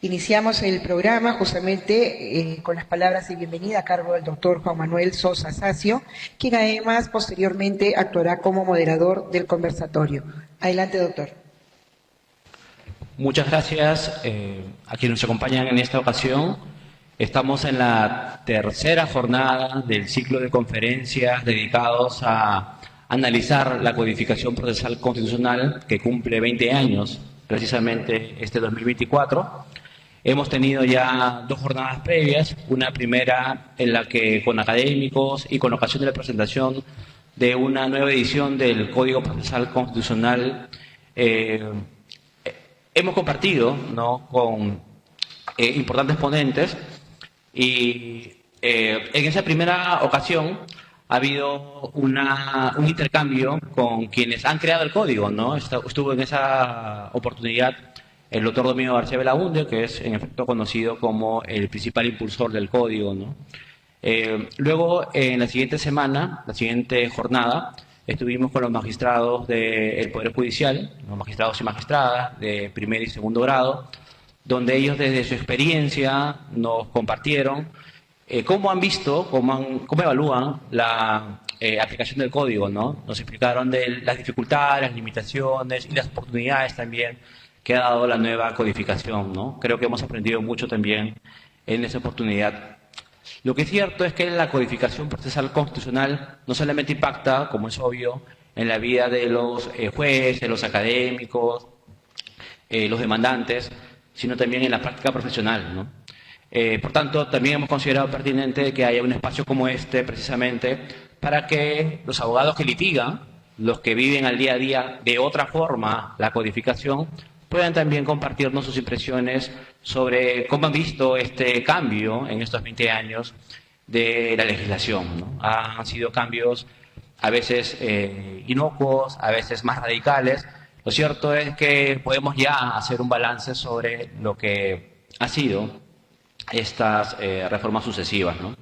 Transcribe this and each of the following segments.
Iniciamos el programa justamente con las palabras de bienvenida a cargo del doctor Juan Manuel Sosa Sacio, quien además posteriormente actuará como moderador del conversatorio. Adelante, doctor. Muchas gracias a quienes nos acompañan en esta ocasión. Estamos en la tercera jornada del ciclo de conferencias dedicados a analizar la codificación procesal constitucional que cumple 20 años, precisamente este 2024. Hemos tenido ya dos jornadas previas, una primera en la que con académicos y con ocasión de la presentación de una nueva edición del Código Procesal Constitucional, hemos compartido, ¿no?, con importantes ponentes y en esa primera ocasión ha habido un intercambio con quienes han creado el código, ¿no? Estuvo en esa oportunidad el doctor Domingo García Belaunde, que es en efecto conocido como el principal impulsor del código, ¿no? Luego, en la siguiente semana, la siguiente jornada, estuvimos con los magistrados del Poder Judicial, los magistrados y magistradas de primer y segundo grado, donde ellos desde su experiencia nos compartieron cómo han visto, cómo evalúan la aplicación del código, ¿no? Nos explicaron de las dificultades, las limitaciones y las oportunidades también que ha dado la nueva codificación, ¿no? Creo que hemos aprendido mucho también en esa oportunidad. Lo que es cierto es que la codificación procesal constitucional no solamente impacta, como es obvio, en la vida de los jueces, los académicos, los demandantes, sino también en la práctica profesional, ¿no? Por tanto, también hemos considerado pertinente que haya un espacio como este, precisamente, para que los abogados que litigan, los que viven al día a día de otra forma la codificación, puedan también compartirnos sus impresiones sobre cómo han visto este cambio en estos 20 años de la legislación, ¿no? Han sido cambios a veces inocuos, a veces más radicales. Lo cierto es que podemos ya hacer un balance sobre lo que ha sido estas reformas sucesivas, ¿no?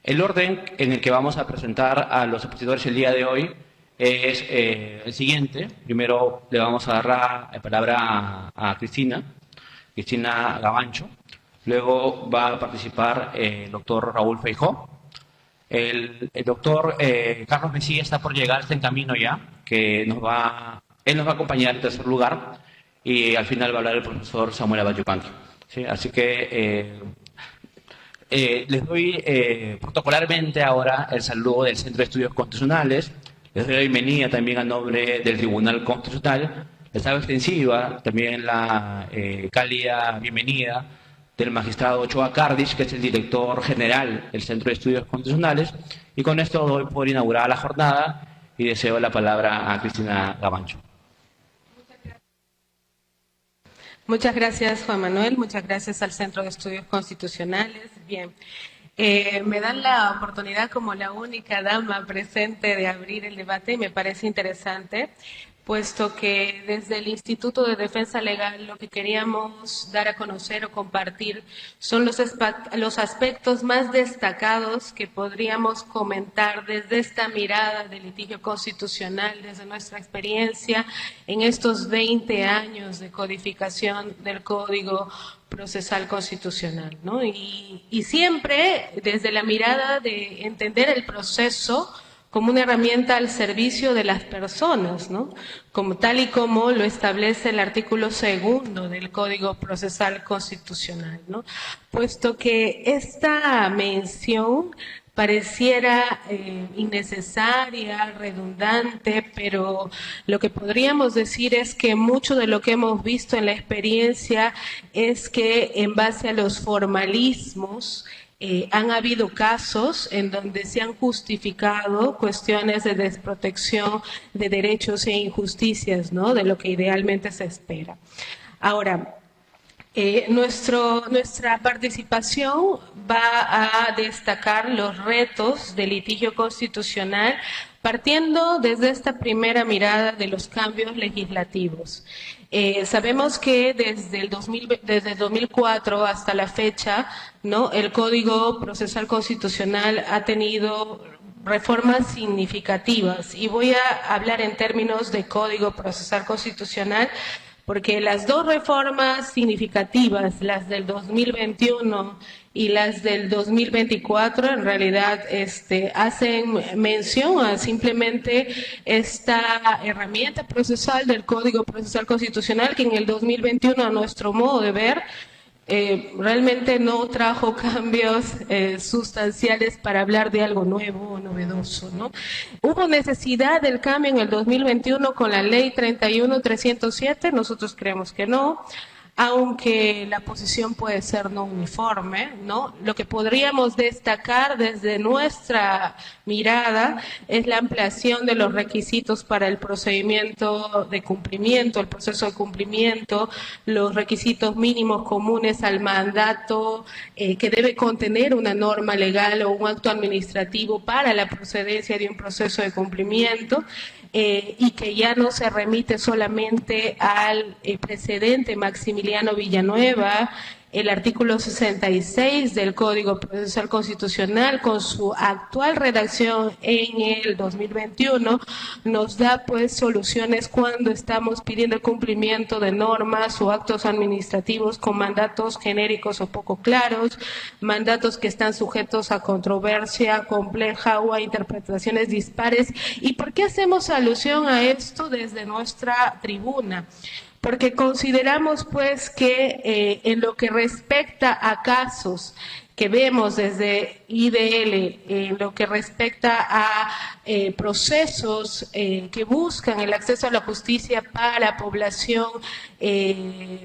El orden en el que vamos a presentar a los expositores el día de hoy es el siguiente. Primero le vamos a dar la palabra a Cristina Gavancho. Luego va a participar el doctor Raúl Feijó. El doctor Carlos Mesía está por llegar, está en camino ya, que él nos va a acompañar en tercer lugar, y al final va a hablar el profesor Samuel Abayupanqui, ¿sí? Así que les doy protocolarmente ahora el saludo del Centro de Estudios Constitucionales. Les doy la bienvenida también a nombre del Tribunal Constitucional. Les hago extensiva también la cálida bienvenida del magistrado Ochoa Cardis, que es el director general del Centro de Estudios Constitucionales. Y con esto doy por inaugurada la jornada y deseo la palabra a Cristina Gavancho. Muchas gracias, Juan Manuel. Muchas gracias al Centro de Estudios Constitucionales. Bien. Me dan la oportunidad como la única dama presente de abrir el debate y me parece interesante, puesto que desde el Instituto de Defensa Legal lo que queríamos dar a conocer o compartir son los aspectos más destacados que podríamos comentar desde esta mirada del litigio constitucional, desde nuestra experiencia en estos 20 años de codificación del Código Procesal Constitucional, ¿no? Y siempre desde la mirada de entender el proceso como una herramienta al servicio de las personas, ¿no? Como tal y como lo establece el artículo 2 del Código Procesal Constitucional, ¿no? Puesto que esta mención pareciera innecesaria, redundante, pero lo que podríamos decir es que mucho de lo que hemos visto en la experiencia es que en base a los formalismos han habido casos en donde se han justificado cuestiones de desprotección de derechos e injusticias, ¿no?, de lo que idealmente se espera. Ahora, nuestra participación va a destacar los retos del litigio constitucional partiendo desde esta primera mirada de los cambios legislativos. Sabemos que desde el 2004 hasta la fecha, ¿no?, el Código Procesal Constitucional ha tenido reformas significativas y voy a hablar en términos de Código Procesal Constitucional porque las dos reformas significativas, las del 2021 y las del 2024, en realidad hacen mención a simplemente esta herramienta procesal del Código Procesal Constitucional, que en el 2021, a nuestro modo de ver, realmente no trajo cambios sustanciales para hablar de algo nuevo o novedoso, ¿no? Hubo necesidad del cambio en el 2021 con la Ley 31.307, nosotros creemos que no, aunque la posición puede ser no uniforme, ¿no? Lo que podríamos destacar desde nuestra mirada es la ampliación de los requisitos para el procedimiento de cumplimiento, el proceso de cumplimiento, los requisitos mínimos comunes al mandato que debe contener una norma legal o un acto administrativo para la procedencia de un proceso de cumplimiento. Y que ya no se remite solamente al precedente Maximiliano Villanueva, el artículo 66 del Código Procesal Constitucional, con su actual redacción en el 2021, nos da pues soluciones cuando estamos pidiendo el cumplimiento de normas o actos administrativos con mandatos genéricos o poco claros, mandatos que están sujetos a controversia compleja o a interpretaciones dispares. ¿Y por qué hacemos alusión a esto desde nuestra tribuna? Porque consideramos pues que en lo que respecta a casos que vemos desde IDL, en lo que respecta a procesos que buscan el acceso a la justicia para población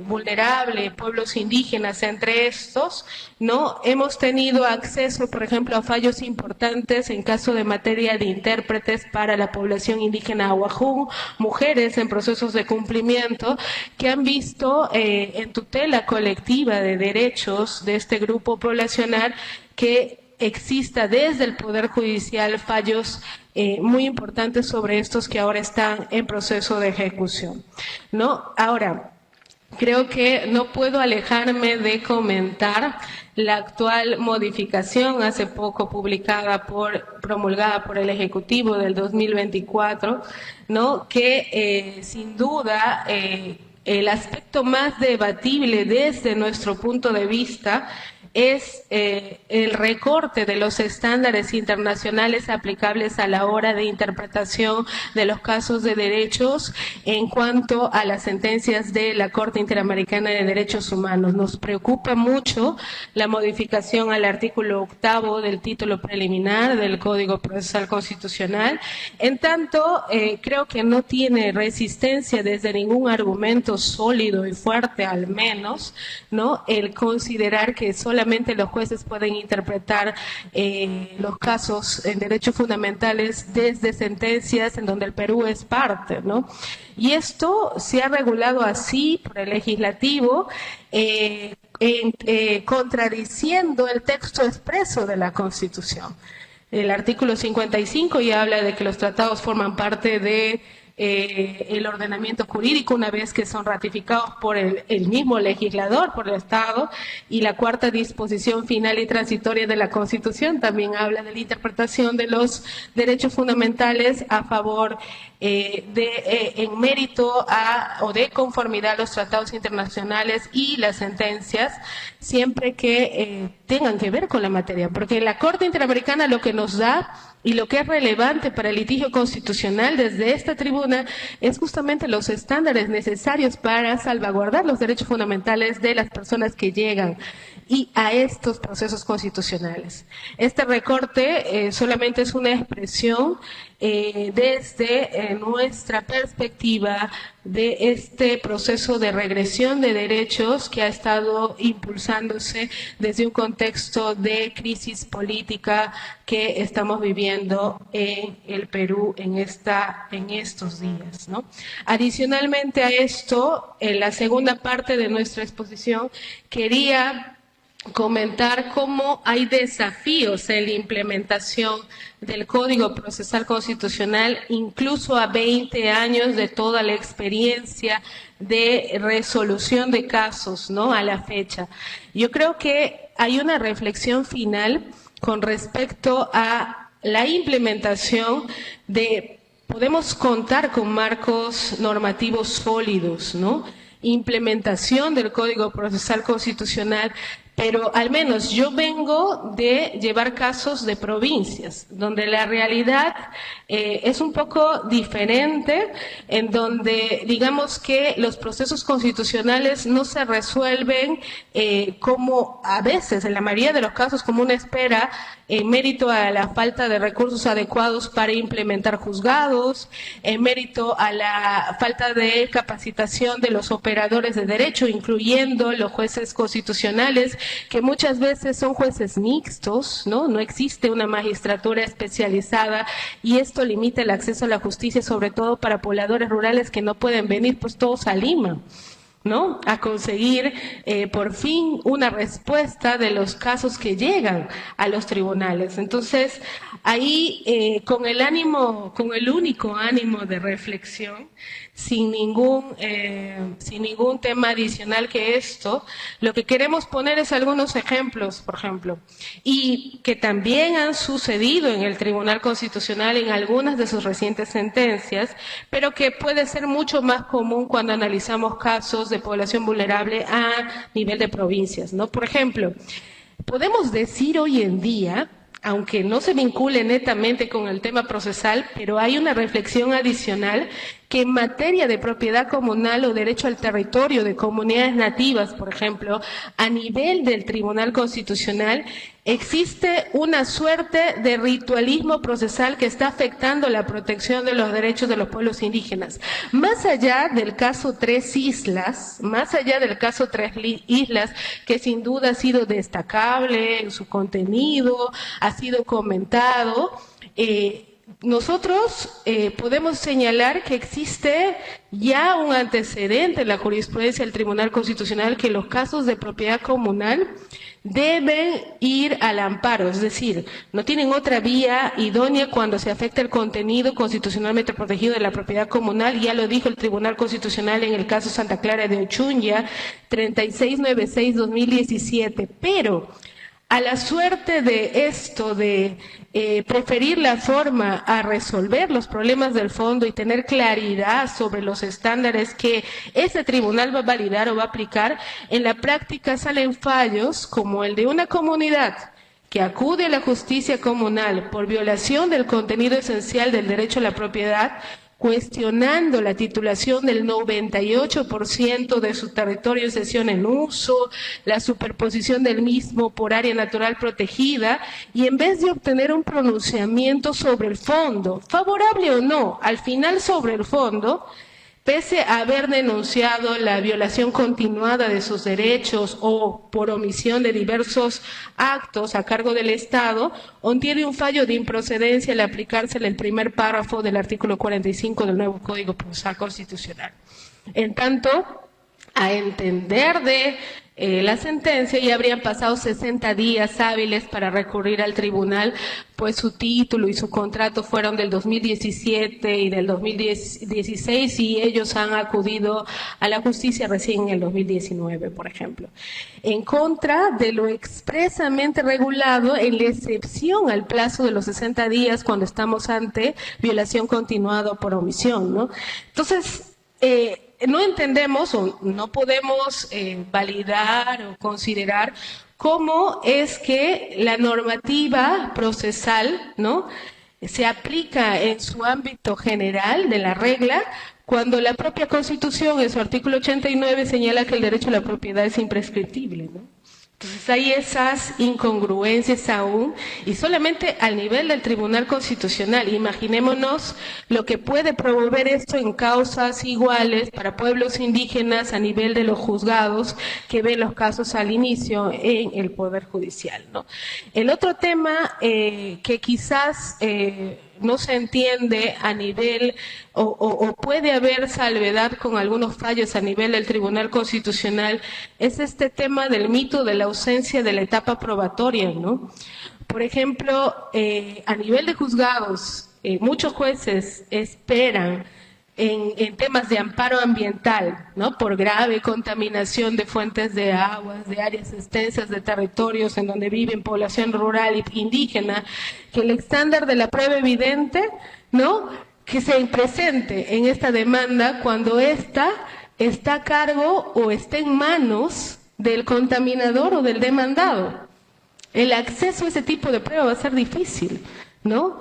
vulnerable, pueblos indígenas, entre estos, ¿no? Hemos tenido acceso, por ejemplo, a fallos importantes en caso de materia de intérpretes para la población indígena ahuajún, mujeres en procesos de cumplimiento, que han visto en tutela colectiva de derechos de este grupo poblacional que exista desde el Poder Judicial fallos muy importantes sobre estos que ahora están en proceso de ejecución, ¿no? Ahora, creo que no puedo alejarme de comentar la actual modificación hace poco promulgada por el Ejecutivo del 2024, ¿no? Que sin duda el aspecto más debatible desde nuestro punto de vista es el recorte de los estándares internacionales aplicables a la hora de interpretación de los casos de derechos en cuanto a las sentencias de la Corte Interamericana de Derechos Humanos. Nos preocupa mucho la modificación al artículo 8º del título preliminar del Código Procesal Constitucional. En tanto, creo que no tiene resistencia desde ningún argumento sólido y fuerte, al menos, ¿no? El considerar que solamente los jueces pueden interpretar los casos en derechos fundamentales desde sentencias en donde el Perú es parte, ¿no? Y esto se ha regulado así por el legislativo, contradiciendo el texto expreso de la Constitución. El artículo 55 ya habla de que los tratados forman parte de el ordenamiento jurídico una vez que son ratificados por el mismo legislador, por el Estado, y la cuarta disposición final y transitoria de la Constitución también habla de la interpretación de los derechos fundamentales a favor en mérito o de conformidad a los tratados internacionales y las sentencias, siempre que tengan que ver con la materia, porque la Corte Interamericana lo que nos da y lo que es relevante para el litigio constitucional desde esta tribuna es justamente los estándares necesarios para salvaguardar los derechos fundamentales de las personas que llegan y a estos procesos constitucionales. Este recorte solamente es una expresión desde nuestra perspectiva de este proceso de regresión de derechos que ha estado impulsándose desde un contexto de crisis política que estamos viviendo en el Perú en estos días, ¿no? Adicionalmente a esto, en la segunda parte de nuestra exposición, quería comentar cómo hay desafíos en la implementación del Código Procesal Constitucional, incluso a 20 años de toda la experiencia de resolución de casos, ¿no? A la fecha. Yo creo que hay una reflexión final con respecto a la implementación podemos contar con marcos normativos sólidos, ¿no? implementación del Código Procesal Constitucional, pero al menos yo vengo de llevar casos de provincias, donde la realidad es un poco diferente, en donde digamos que los procesos constitucionales no se resuelven como a veces, en la mayoría de los casos, como una espera, en mérito a la falta de recursos adecuados para implementar juzgados, en mérito a la falta de capacitación de los operadores de derecho, incluyendo los jueces constitucionales, que muchas veces son jueces mixtos, ¿no? No existe una magistratura especializada y esto limita el acceso a la justicia, sobre todo para pobladores rurales que no pueden venir pues todos a Lima, ¿no? A conseguir por fin una respuesta de los casos que llegan a los tribunales. Entonces, ahí con el único ánimo de reflexión, sin ningún tema adicional que esto, lo que queremos poner es algunos ejemplos, por ejemplo, y que también han sucedido en el Tribunal Constitucional en algunas de sus recientes sentencias, pero que puede ser mucho más común cuando analizamos casos de población vulnerable a nivel de provincias, ¿no? Por ejemplo, podemos decir hoy en día, aunque no se vincule netamente con el tema procesal, pero hay una reflexión adicional que en materia de propiedad comunal o derecho al territorio de comunidades nativas, por ejemplo, a nivel del Tribunal Constitucional, existe una suerte de ritualismo procesal que está afectando la protección de los derechos de los pueblos indígenas. Más allá del caso Tres Islas, que sin duda ha sido destacable en su contenido, ha sido comentado, nosotros podemos señalar que existe ya un antecedente en la jurisprudencia del Tribunal Constitucional que los casos de propiedad comunal deben ir al amparo, es decir, no tienen otra vía idónea cuando se afecta el contenido constitucionalmente protegido de la propiedad comunal. Ya lo dijo el Tribunal Constitucional en el caso Santa Clara de Ochunya, 3696-2017, pero a la suerte de esto, de preferir la forma a resolver los problemas del fondo y tener claridad sobre los estándares que ese tribunal va a validar o va a aplicar, en la práctica salen fallos como el de una comunidad que acude a la justicia comunal por violación del contenido esencial del derecho a la propiedad, cuestionando la titulación del 98% de su territorio en cesión en uso, la superposición del mismo por área natural protegida, y en vez de obtener un pronunciamiento sobre el fondo, favorable o no, al final sobre el fondo, pese a haber denunciado la violación continuada de sus derechos o por omisión de diversos actos a cargo del Estado, obtiene un fallo de improcedencia al aplicársele el primer párrafo del artículo 45 del nuevo Código Procesal Constitucional. En tanto, a entender de la sentencia, ya habrían pasado 60 días hábiles para recurrir al tribunal, pues su título y su contrato fueron del 2017 y del 2016 y ellos han acudido a la justicia recién en el 2019, por ejemplo. En contra de lo expresamente regulado en la excepción al plazo de los 60 días cuando estamos ante violación continuada por omisión, ¿no? Entonces, no entendemos o no podemos validar o considerar cómo es que la normativa procesal, ¿no?, se aplica en su ámbito general de la regla cuando la propia Constitución en su artículo 89 señala que el derecho a la propiedad es imprescriptible, ¿no? Entonces hay esas incongruencias aún, y solamente al nivel del Tribunal Constitucional. Imaginémonos lo que puede promover esto en causas iguales para pueblos indígenas a nivel de los juzgados que ven los casos al inicio en el Poder Judicial, ¿no? El otro tema que quizás no se entiende a nivel o puede haber salvedad con algunos fallos a nivel del Tribunal Constitucional es este tema del mito de la ausencia de la etapa probatoria, ¿no? Por ejemplo, a nivel de juzgados, muchos jueces esperan en temas de amparo ambiental, ¿no?, por grave contaminación de fuentes de aguas, de áreas extensas de territorios en donde viven población rural e indígena, que el estándar de la prueba evidente, ¿no?, que se presente en esta demanda cuando ésta está a cargo o está en manos del contaminador o del demandado. El acceso a ese tipo de prueba va a ser difícil, ¿no?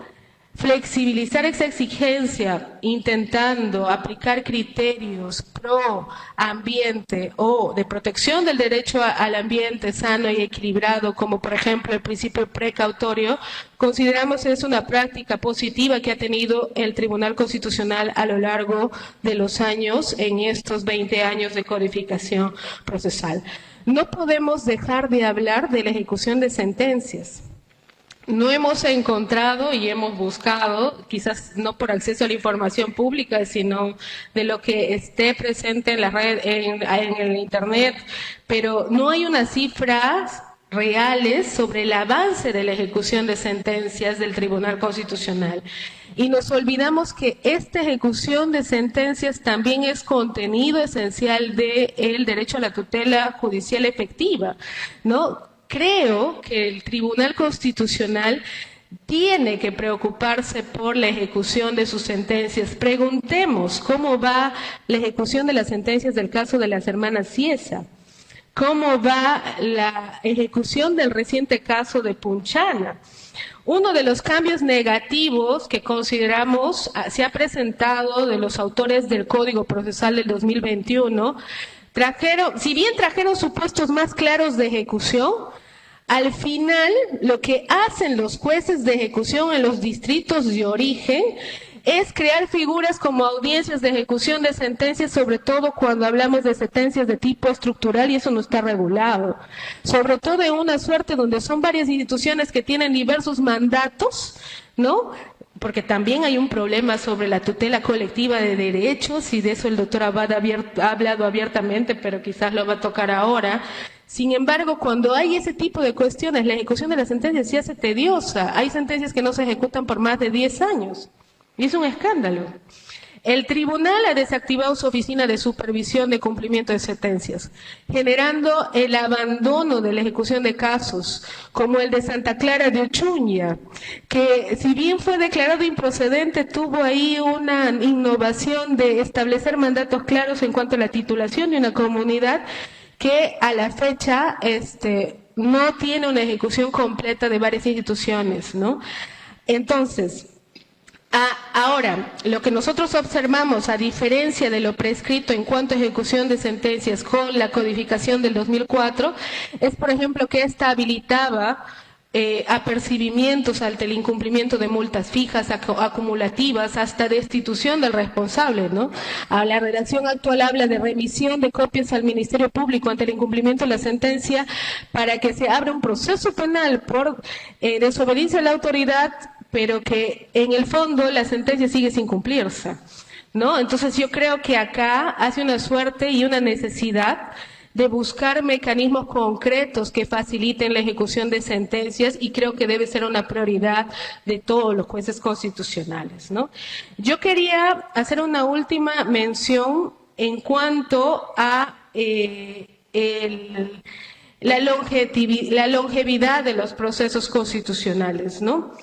Flexibilizar esa exigencia intentando aplicar criterios pro ambiente o de protección del derecho al ambiente sano y equilibrado, como por ejemplo el principio precautorio, consideramos es una práctica positiva que ha tenido el Tribunal Constitucional a lo largo de los años en estos 20 años de codificación procesal. No podemos dejar de hablar de la ejecución de sentencias. No hemos encontrado y hemos buscado, quizás no por acceso a la información pública, sino de lo que esté presente en la red, en el Internet, pero no hay unas cifras reales sobre el avance de la ejecución de sentencias del Tribunal Constitucional. Y nos olvidamos que esta ejecución de sentencias también es contenido esencial del derecho a la tutela judicial efectiva, ¿no? Creo que el Tribunal Constitucional tiene que preocuparse por la ejecución de sus sentencias. Preguntemos cómo va la ejecución de las sentencias del caso de las hermanas Ciesa. ¿Cómo va la ejecución del reciente caso de Punchana? Uno de los cambios negativos que consideramos se ha presentado de los autores del Código Procesal del 2021, si bien trajeron supuestos más claros de ejecución, al final lo que hacen los jueces de ejecución en los distritos de origen es crear figuras como audiencias de ejecución de sentencias, sobre todo cuando hablamos de sentencias de tipo estructural, y eso no está regulado. Sobre todo en una suerte donde son varias instituciones que tienen diversos mandatos, ¿no? Porque también hay un problema sobre la tutela colectiva de derechos, y de eso el doctor Abad ha hablado abiertamente, pero quizás lo va a tocar ahora. Sin embargo, cuando hay ese tipo de cuestiones, la ejecución de las sentencias se hace tediosa. Hay sentencias que no se ejecutan por más de 10 años. Y es un escándalo. El tribunal ha desactivado su oficina de supervisión de cumplimiento de sentencias, generando el abandono de la ejecución de casos, como el de Santa Clara de Uchuña, que si bien fue declarado improcedente, tuvo ahí una innovación de establecer mandatos claros en cuanto a la titulación de una comunidad que a la fecha no tiene una ejecución completa de varias instituciones, ¿no? Entonces, ahora, lo que nosotros observamos, a diferencia de lo prescrito en cuanto a ejecución de sentencias con la codificación del 2004, es, por ejemplo, que esta habilitaba apercibimientos ante el incumplimiento de multas fijas, acumulativas, hasta destitución del responsable, ¿no? A la redacción actual habla de remisión de copias al Ministerio Público ante el incumplimiento de la sentencia para que se abra un proceso penal por desobediencia a la autoridad, pero que en el fondo la sentencia sigue sin cumplirse, ¿no? Entonces yo creo que acá hace una suerte y una necesidad de buscar mecanismos concretos que faciliten la ejecución de sentencias, y creo que debe ser una prioridad de todos los jueces constitucionales, ¿no? Yo quería hacer una última mención en cuanto a la longevidad de los procesos constitucionales, ¿no?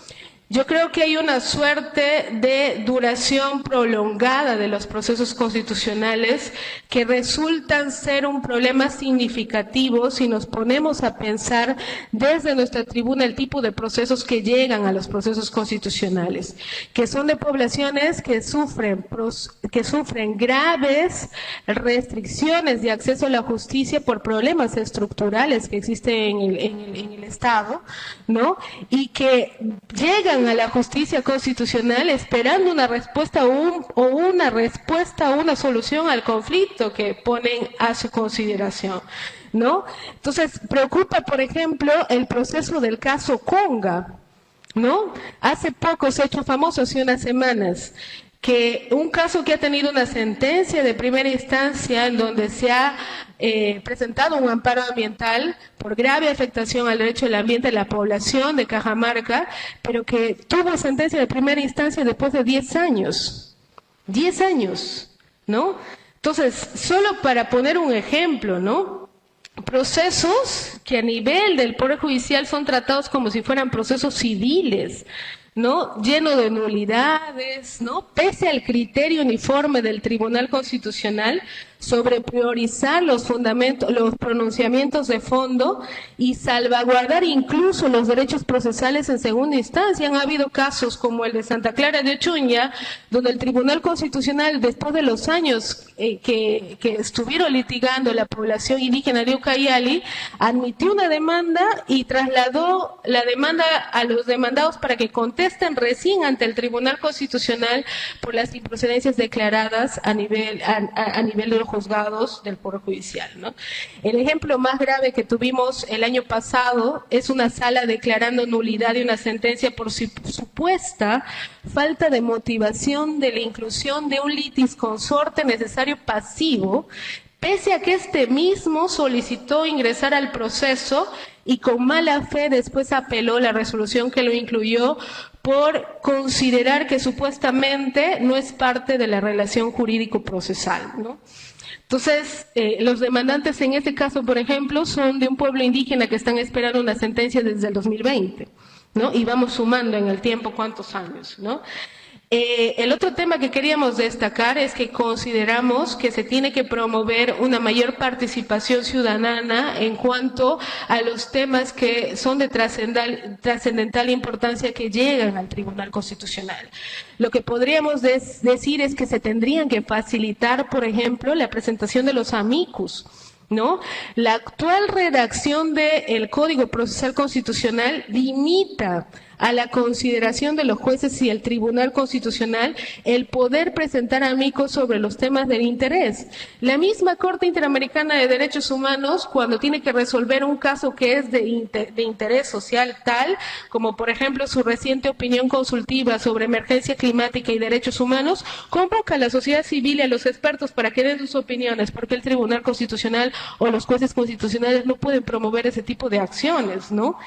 Yo creo que hay una suerte de duración prolongada de los procesos constitucionales que resultan ser un problema significativo si nos ponemos a pensar desde nuestra tribuna el tipo de procesos que llegan a los procesos constitucionales, que son de poblaciones que sufren graves restricciones de acceso a la justicia por problemas estructurales que existen en el Estado, ¿no? Y que llegan a la justicia constitucional esperando una respuesta una solución al conflicto que ponen a su consideración, ¿no? Entonces, preocupa, por ejemplo, el proceso del caso Conga, ¿no? Hace poco se ha hecho famoso, hace unas semanas, que un caso que ha tenido una sentencia de primera instancia en donde se ha presentado un amparo ambiental por grave afectación al derecho del ambiente de la población de Cajamarca, pero que tuvo sentencia de primera instancia después de 10 años. 10 años, ¿no? Entonces, solo para poner un ejemplo, ¿no? Procesos que a nivel del Poder Judicial son tratados como si fueran procesos civiles, ¿no? Lleno de nulidades, ¿no? Pese al criterio uniforme del Tribunal Constitucional, sobre priorizar los fundamentos, los pronunciamientos de fondo y salvaguardar incluso los derechos procesales en segunda instancia. Han habido casos como el de Santa Clara de Ochunya, donde el Tribunal Constitucional, después de los años que estuvieron litigando la población indígena de Ucayali, admitió una demanda y trasladó la demanda a los demandados para que contesten recién ante el Tribunal Constitucional por las improcedencias declaradas a nivel de los juzgados del Poder Judicial, ¿no? El ejemplo más grave que tuvimos el año pasado es una sala declarando nulidad de una sentencia por supuesta falta de motivación de la inclusión de un litis consorte necesario pasivo, pese a que este mismo solicitó ingresar al proceso y con mala fe después apeló la resolución que lo incluyó por considerar que supuestamente no es parte de la relación jurídico-procesal, ¿no? Entonces, los demandantes en este caso, por ejemplo, son de un pueblo indígena que están esperando una sentencia desde el 2020, ¿no? Y vamos sumando en el tiempo cuántos años, ¿no? El otro tema que queríamos destacar es que consideramos que se tiene que promover una mayor participación ciudadana en cuanto a los temas que son de trascendental importancia que llegan al Tribunal Constitucional. Lo que podríamos decir es que se tendrían que facilitar, por ejemplo, la presentación de los amicus, ¿no? La actual redacción del Código Procesal Constitucional limita a la consideración de los jueces y el Tribunal Constitucional el poder presentar amicus sobre los temas del interés. La misma Corte Interamericana de Derechos Humanos, cuando tiene que resolver un caso que es de interés social tal, como por ejemplo su reciente opinión consultiva sobre emergencia climática y derechos humanos, convoca a la sociedad civil y a los expertos para que den sus opiniones, porque el Tribunal Constitucional o los jueces constitucionales no pueden promover ese tipo de acciones, ¿no?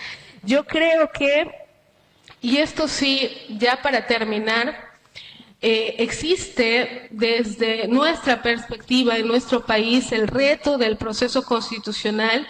Yo creo que, y esto sí, ya para terminar, existe desde nuestra perspectiva en nuestro país el reto del proceso constitucional,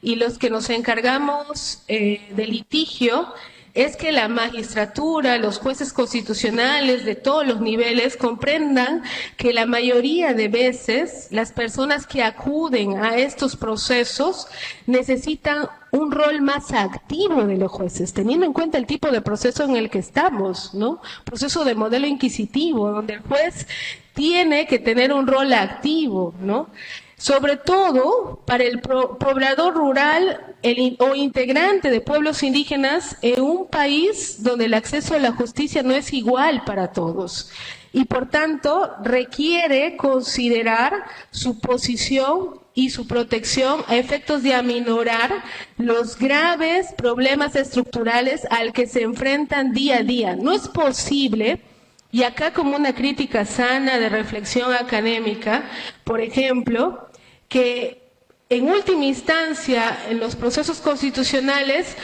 y los que nos encargamos de litigio es que la magistratura, los jueces constitucionales de todos los niveles comprendan que la mayoría de veces las personas que acuden a estos procesos necesitan un rol más activo de los jueces, teniendo en cuenta el tipo de proceso en el que estamos, ¿no? Proceso de modelo inquisitivo, donde el juez tiene que tener un rol activo, ¿no? Sobre todo para el poblador rural o integrante de pueblos indígenas en un país donde el acceso a la justicia no es igual para todos. Y por tanto requiere considerar su posición y su protección a efectos de aminorar los graves problemas estructurales al que se enfrentan día a día. No es posible, y acá como una crítica sana de reflexión académica, por ejemplo, que en última instancia en los procesos constitucionales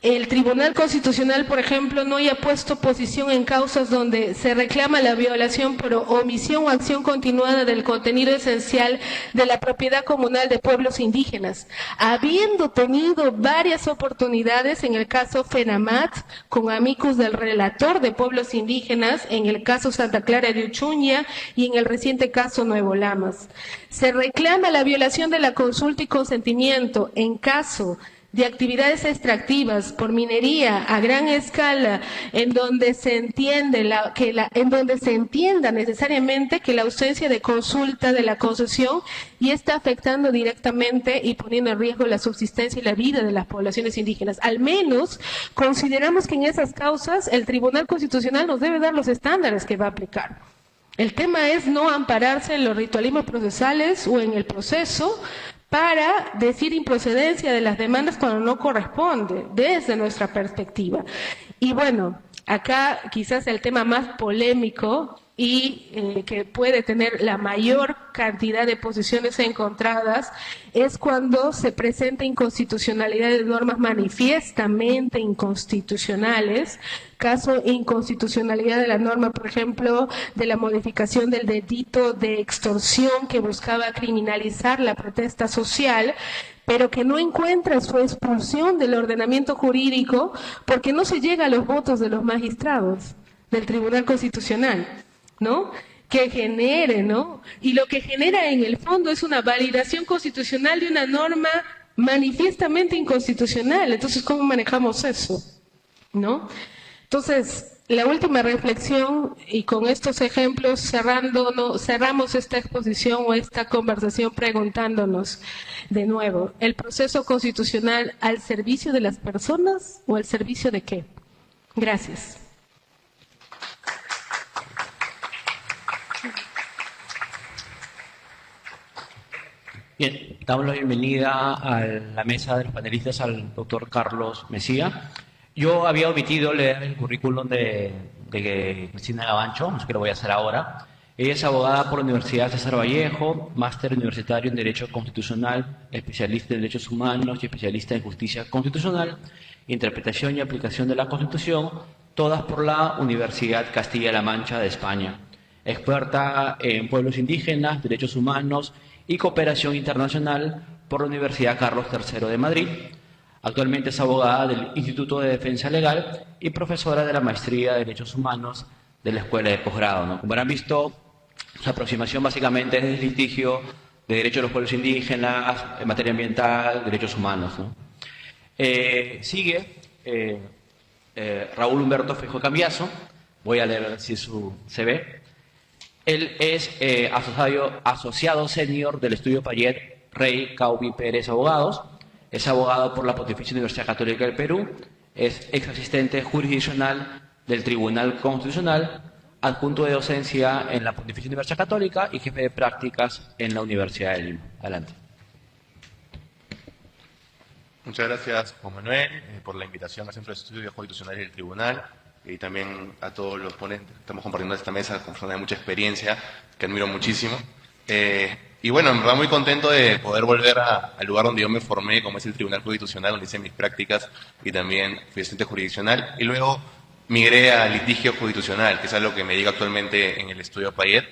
el Tribunal Constitucional, por ejemplo, no haya puesto posición en causas donde se reclama la violación por omisión o acción continuada del contenido esencial de la propiedad comunal de pueblos indígenas, habiendo tenido varias oportunidades en el caso FENAMAT, con amicus del relator de pueblos indígenas, en el caso Santa Clara de Uchunya y en el reciente caso Nuevo Lamas. Se reclama la violación de la consulta y consentimiento en caso de actividades extractivas por minería a gran escala, en donde se entiende en donde se entienda necesariamente que la ausencia de consulta de la concesión y está afectando directamente y poniendo en riesgo la subsistencia y la vida de las poblaciones indígenas. Al menos consideramos que en esas causas el Tribunal Constitucional nos debe dar los estándares que va a aplicar. El tema es no ampararse en los ritualismos procesales o en el proceso para decir improcedencia de las demandas cuando no corresponde, desde nuestra perspectiva. Y bueno, acá quizás el tema más polémico y que puede tener la mayor cantidad de posiciones encontradas es cuando se presenta inconstitucionalidad de normas manifiestamente inconstitucionales. Caso inconstitucionalidad de la norma, por ejemplo, de la modificación del delito de extorsión que buscaba criminalizar la protesta social, pero que no encuentra su expulsión del ordenamiento jurídico porque no se llega a los votos de los magistrados del Tribunal Constitucional, ¿no? que genere, ¿no? Y lo que genera en el fondo es una validación constitucional de una norma manifiestamente inconstitucional. Entonces, ¿cómo manejamos eso? ¿No? Entonces, la última reflexión, y con estos ejemplos cerramos esta exposición o esta conversación preguntándonos de nuevo, ¿el proceso constitucional al servicio de las personas o al servicio de qué? Gracias. Bien, damos la bienvenida a la mesa de los panelistas al doctor Carlos Mesía. Yo había omitido leer el currículum de Cristina Gavancho, no sé qué lo voy a hacer ahora. Ella es abogada por la Universidad César Vallejo, máster universitario en Derecho Constitucional, especialista en Derechos Humanos y especialista en Justicia Constitucional, Interpretación y Aplicación de la Constitución, todas por la Universidad Castilla-La Mancha de España. Experta en pueblos indígenas, derechos humanos y cooperación internacional por la Universidad Carlos III de Madrid. Actualmente es abogada del Instituto de Defensa Legal y profesora de la Maestría de Derechos Humanos de la Escuela de Posgrado, ¿no? Como habrán visto, su aproximación básicamente es el litigio de derechos de los pueblos indígenas, en materia ambiental, derechos humanos, ¿no? Sigue Raúl Humberto Feijó Cambiaso. Voy a leer si se ve. Él es asociado senior del estudio Payet Rey Caubi Pérez Abogados. Es abogado por la Pontificia Universidad Católica del Perú. Es ex asistente jurisdiccional del Tribunal Constitucional, adjunto de docencia en la Pontificia Universidad Católica y jefe de prácticas en la Universidad de Lima. Adelante. Muchas gracias, Juan Manuel, por la invitación al Centro de Estudios Constitucionales del Tribunal y también a todos los ponentes que estamos compartiendo esta mesa con personas de mucha experiencia, que admiro muchísimo. Y bueno, en verdad muy contento de poder volver al lugar donde yo me formé, como es el Tribunal Constitucional, donde hice mis prácticas y también fui asistente jurisdiccional. Y luego migré al litigio constitucional, que es algo que me dedico actualmente en el estudio Payet.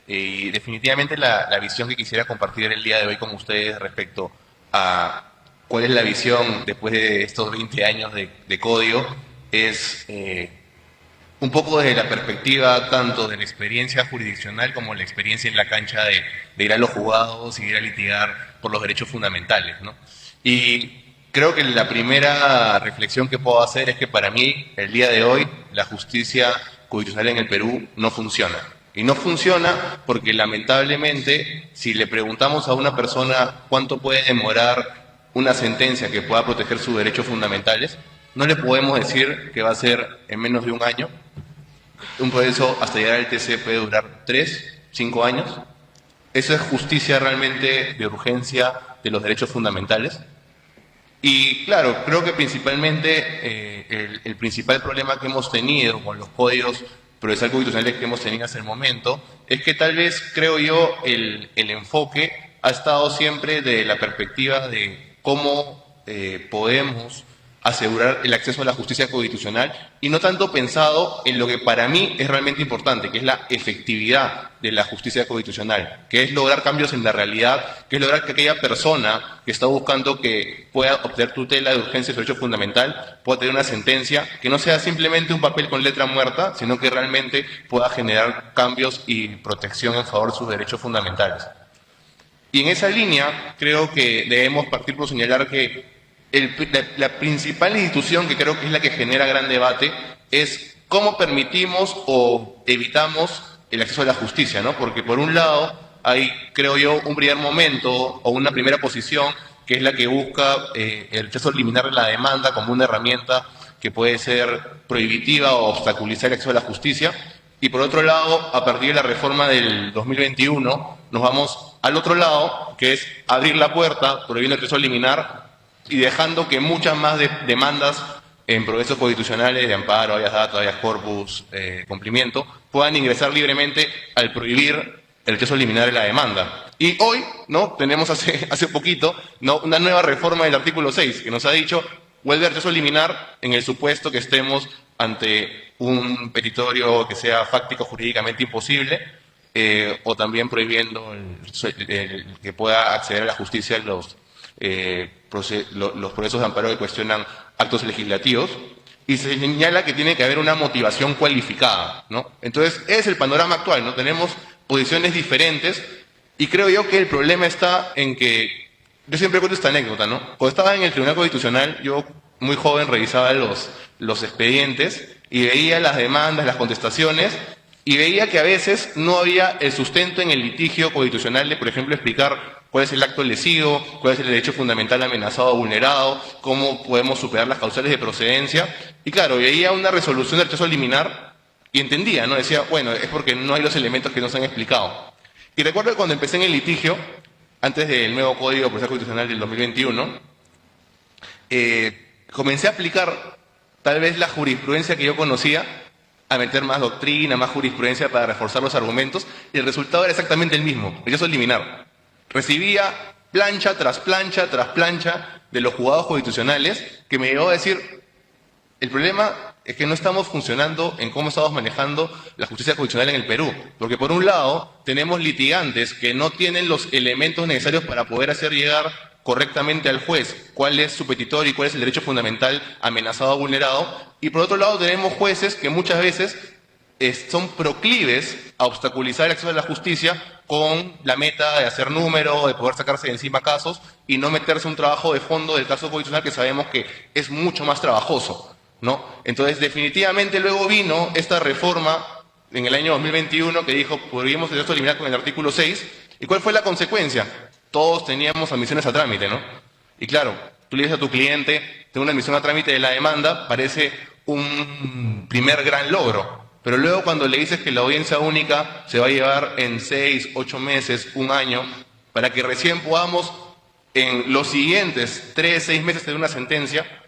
Y definitivamente la visión que quisiera compartir el día de hoy con ustedes respecto a cuál es la visión después de estos 20 años de código es un poco desde la perspectiva tanto de la experiencia jurisdiccional como la experiencia en la cancha de ir a los juzgados y ir a litigar por los derechos fundamentales, ¿no? Y creo que la primera reflexión que puedo hacer es que para mí, el día de hoy, la justicia constitucional en el Perú no funciona. Y no funciona porque lamentablemente, si le preguntamos a una persona cuánto puede demorar una sentencia que pueda proteger sus derechos fundamentales, no le podemos decir que va a ser en menos de un año. Un proceso hasta llegar al TC puede durar 3, 5 años. Eso es justicia realmente de urgencia de los derechos fundamentales. Y claro, creo que principalmente el principal problema que hemos tenido con los códigos procesales constitucionales que hemos tenido hasta el momento es que tal vez, creo yo, el enfoque ha estado siempre de la perspectiva de cómo podemos asegurar el acceso a la justicia constitucional y no tanto pensado en lo que para mí es realmente importante, que es la efectividad de la justicia constitucional, que es lograr cambios en la realidad, que es lograr que aquella persona que está buscando que pueda obtener tutela de urgencia de su derecho fundamental pueda tener una sentencia que no sea simplemente un papel con letra muerta, sino que realmente pueda generar cambios y protección en favor de sus derechos fundamentales. Y en esa línea creo que debemos partir por señalar que la principal institución, que creo que es la que genera gran debate, es cómo permitimos o evitamos el acceso a la justicia, ¿no? Porque por un lado hay, creo yo, un primer momento o una primera posición que es la que busca el rechazo liminar de la demanda como una herramienta que puede ser prohibitiva o obstaculizar el acceso a la justicia. Y por otro lado, a partir de la reforma del 2021, nos vamos al otro lado, que es abrir la puerta, prohibiendo el acceso liminar y dejando que muchas más demandas en procesos constitucionales de amparo, habeas data, habeas corpus, cumplimiento, puedan ingresar libremente al prohibir el rechazo liminar de la demanda. Y hoy, ¿no?, tenemos hace poquito, ¿no?, una nueva reforma del artículo 6 que nos ha dicho vuelve el rechazo liminar en el supuesto que estemos ante un petitorio que sea fáctico jurídicamente imposible, o también prohibiendo el que pueda acceder a la justicia los procesos de amparo que cuestionan actos legislativos. y se señala que tiene que haber una motivación cualificada, ¿no? Entonces, es el panorama actual, ¿no? Tenemos posiciones diferentes y creo yo que el problema está en que, yo siempre cuento esta anécdota, ¿no? Cuando estaba en el Tribunal Constitucional, yo muy joven revisaba los expedientes y veía las demandas, las contestaciones, y veía que a veces no había el sustento en el litigio constitucional de, por ejemplo, explicar cuál es el acto lesivo, cuál es el derecho fundamental amenazado o vulnerado, cómo podemos superar las causales de procedencia. Y claro, veía una resolución de rechazo liminar y entendía, ¿no? Decía, bueno, es porque no hay los elementos que nos han explicado. Y recuerdo que cuando empecé en el litigio, antes del nuevo Código Procesal Constitucional del 2021, comencé a aplicar tal vez la jurisprudencia que yo conocía, a meter más doctrina, más jurisprudencia para reforzar los argumentos, y el resultado era exactamente el mismo, rechazo liminar. Recibía plancha tras plancha tras plancha de los juzgados constitucionales que me llevó a decir, el problema es que no estamos funcionando en cómo estamos manejando la justicia constitucional en el Perú, porque por un lado tenemos litigantes que no tienen los elementos necesarios para poder hacer llegar correctamente al juez cuál es su petitorio y cuál es el derecho fundamental amenazado o vulnerado, y por otro lado tenemos jueces que muchas veces son proclives a obstaculizar el acceso a la justicia con la meta de hacer número, de poder sacarse de encima casos y no meterse un trabajo de fondo del caso constitucional que sabemos que es mucho más trabajoso, ¿no? Entonces, definitivamente luego vino esta reforma en el año 2021 que dijo, podríamos esto eliminar con el artículo 6, ¿y cuál fue la consecuencia? Todos teníamos admisiones a trámite, ¿no? Y claro, tú le dices a tu cliente, tengo una admisión a trámite de la demanda, parece un primer gran logro. Pero luego cuando le dices que la audiencia única se va a llevar en 6, 8 meses, un año, para que recién podamos en los siguientes 3, 6 meses tener una sentencia,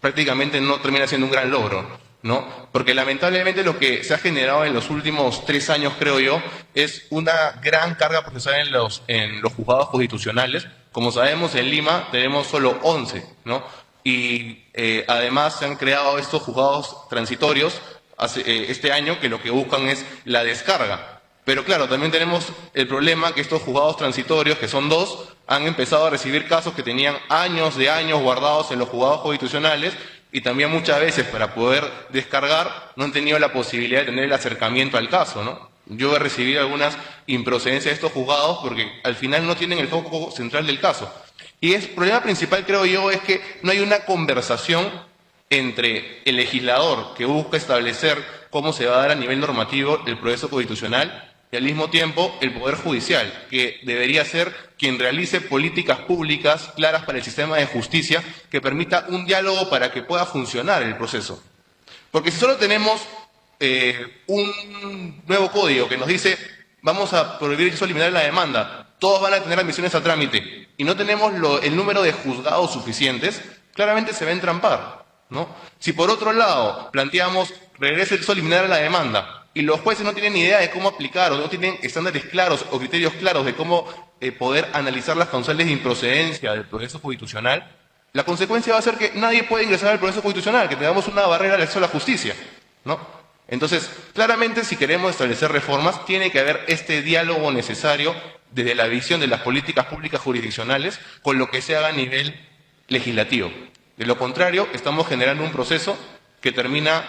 prácticamente no termina siendo un gran logro, ¿no? Porque lamentablemente lo que se ha generado en los últimos 3 años, creo yo, es una gran carga procesal en los juzgados constitucionales. Como sabemos, en Lima tenemos solo 11, ¿no? Y además se han creado estos juzgados transitorios este año que lo que buscan es la descarga. Pero claro, también tenemos el problema que estos juzgados transitorios, que son 2, han empezado a recibir casos que tenían años de años guardados en los juzgados constitucionales y también muchas veces para poder descargar no han tenido la posibilidad de tener el acercamiento al caso, ¿no? Yo he recibido algunas improcedencias de estos juzgados porque al final no tienen el foco central del caso. Y el problema principal, creo yo, es que no hay una conversación entre el legislador que busca establecer cómo se va a dar a nivel normativo el proceso constitucional y al mismo tiempo el Poder Judicial, que debería ser quien realice políticas públicas claras para el sistema de justicia que permita un diálogo para que pueda funcionar el proceso. Porque si solo tenemos un nuevo código que nos dice vamos a prohibir el acceso liminar de la demanda, todos van a tener admisiones a trámite y no tenemos el número de juzgados suficientes, claramente se va a entrampar, ¿no? Si por otro lado planteamos regrese el acceso liminar a la demanda y los jueces no tienen ni idea de cómo aplicar o no tienen estándares claros o criterios claros de cómo poder analizar las causales de improcedencia del proceso constitucional, la consecuencia va a ser que nadie puede ingresar al proceso constitucional, que tengamos una barrera al acceso a la justicia, ¿no? Entonces, claramente, si queremos establecer reformas, tiene que haber este diálogo necesario desde la visión de las políticas públicas jurisdiccionales con lo que se haga a nivel legislativo. De lo contrario, estamos generando un proceso que termina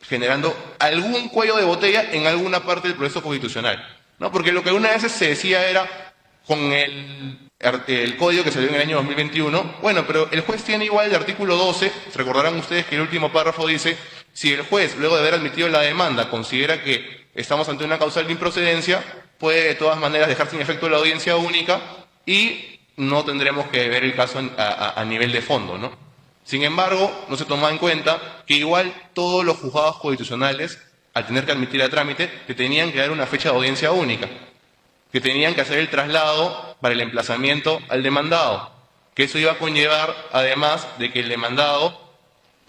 generando algún cuello de botella en alguna parte del proceso constitucional, ¿no? Porque lo que algunas veces se decía era, con el código que salió en el año 2021, bueno, pero el juez tiene igual el artículo 12, recordarán ustedes que el último párrafo dice, si el juez, luego de haber admitido la demanda, considera que estamos ante una causal de improcedencia, puede de todas maneras dejar sin efecto la audiencia única y no tendremos que ver el caso a nivel de fondo, ¿no? Sin embargo, no se toma en cuenta que igual todos los juzgados constitucionales, al tener que admitir a trámite, te tenían que dar una fecha de audiencia única, que tenían que hacer el traslado para el emplazamiento al demandado, que eso iba a conllevar, además de que el demandado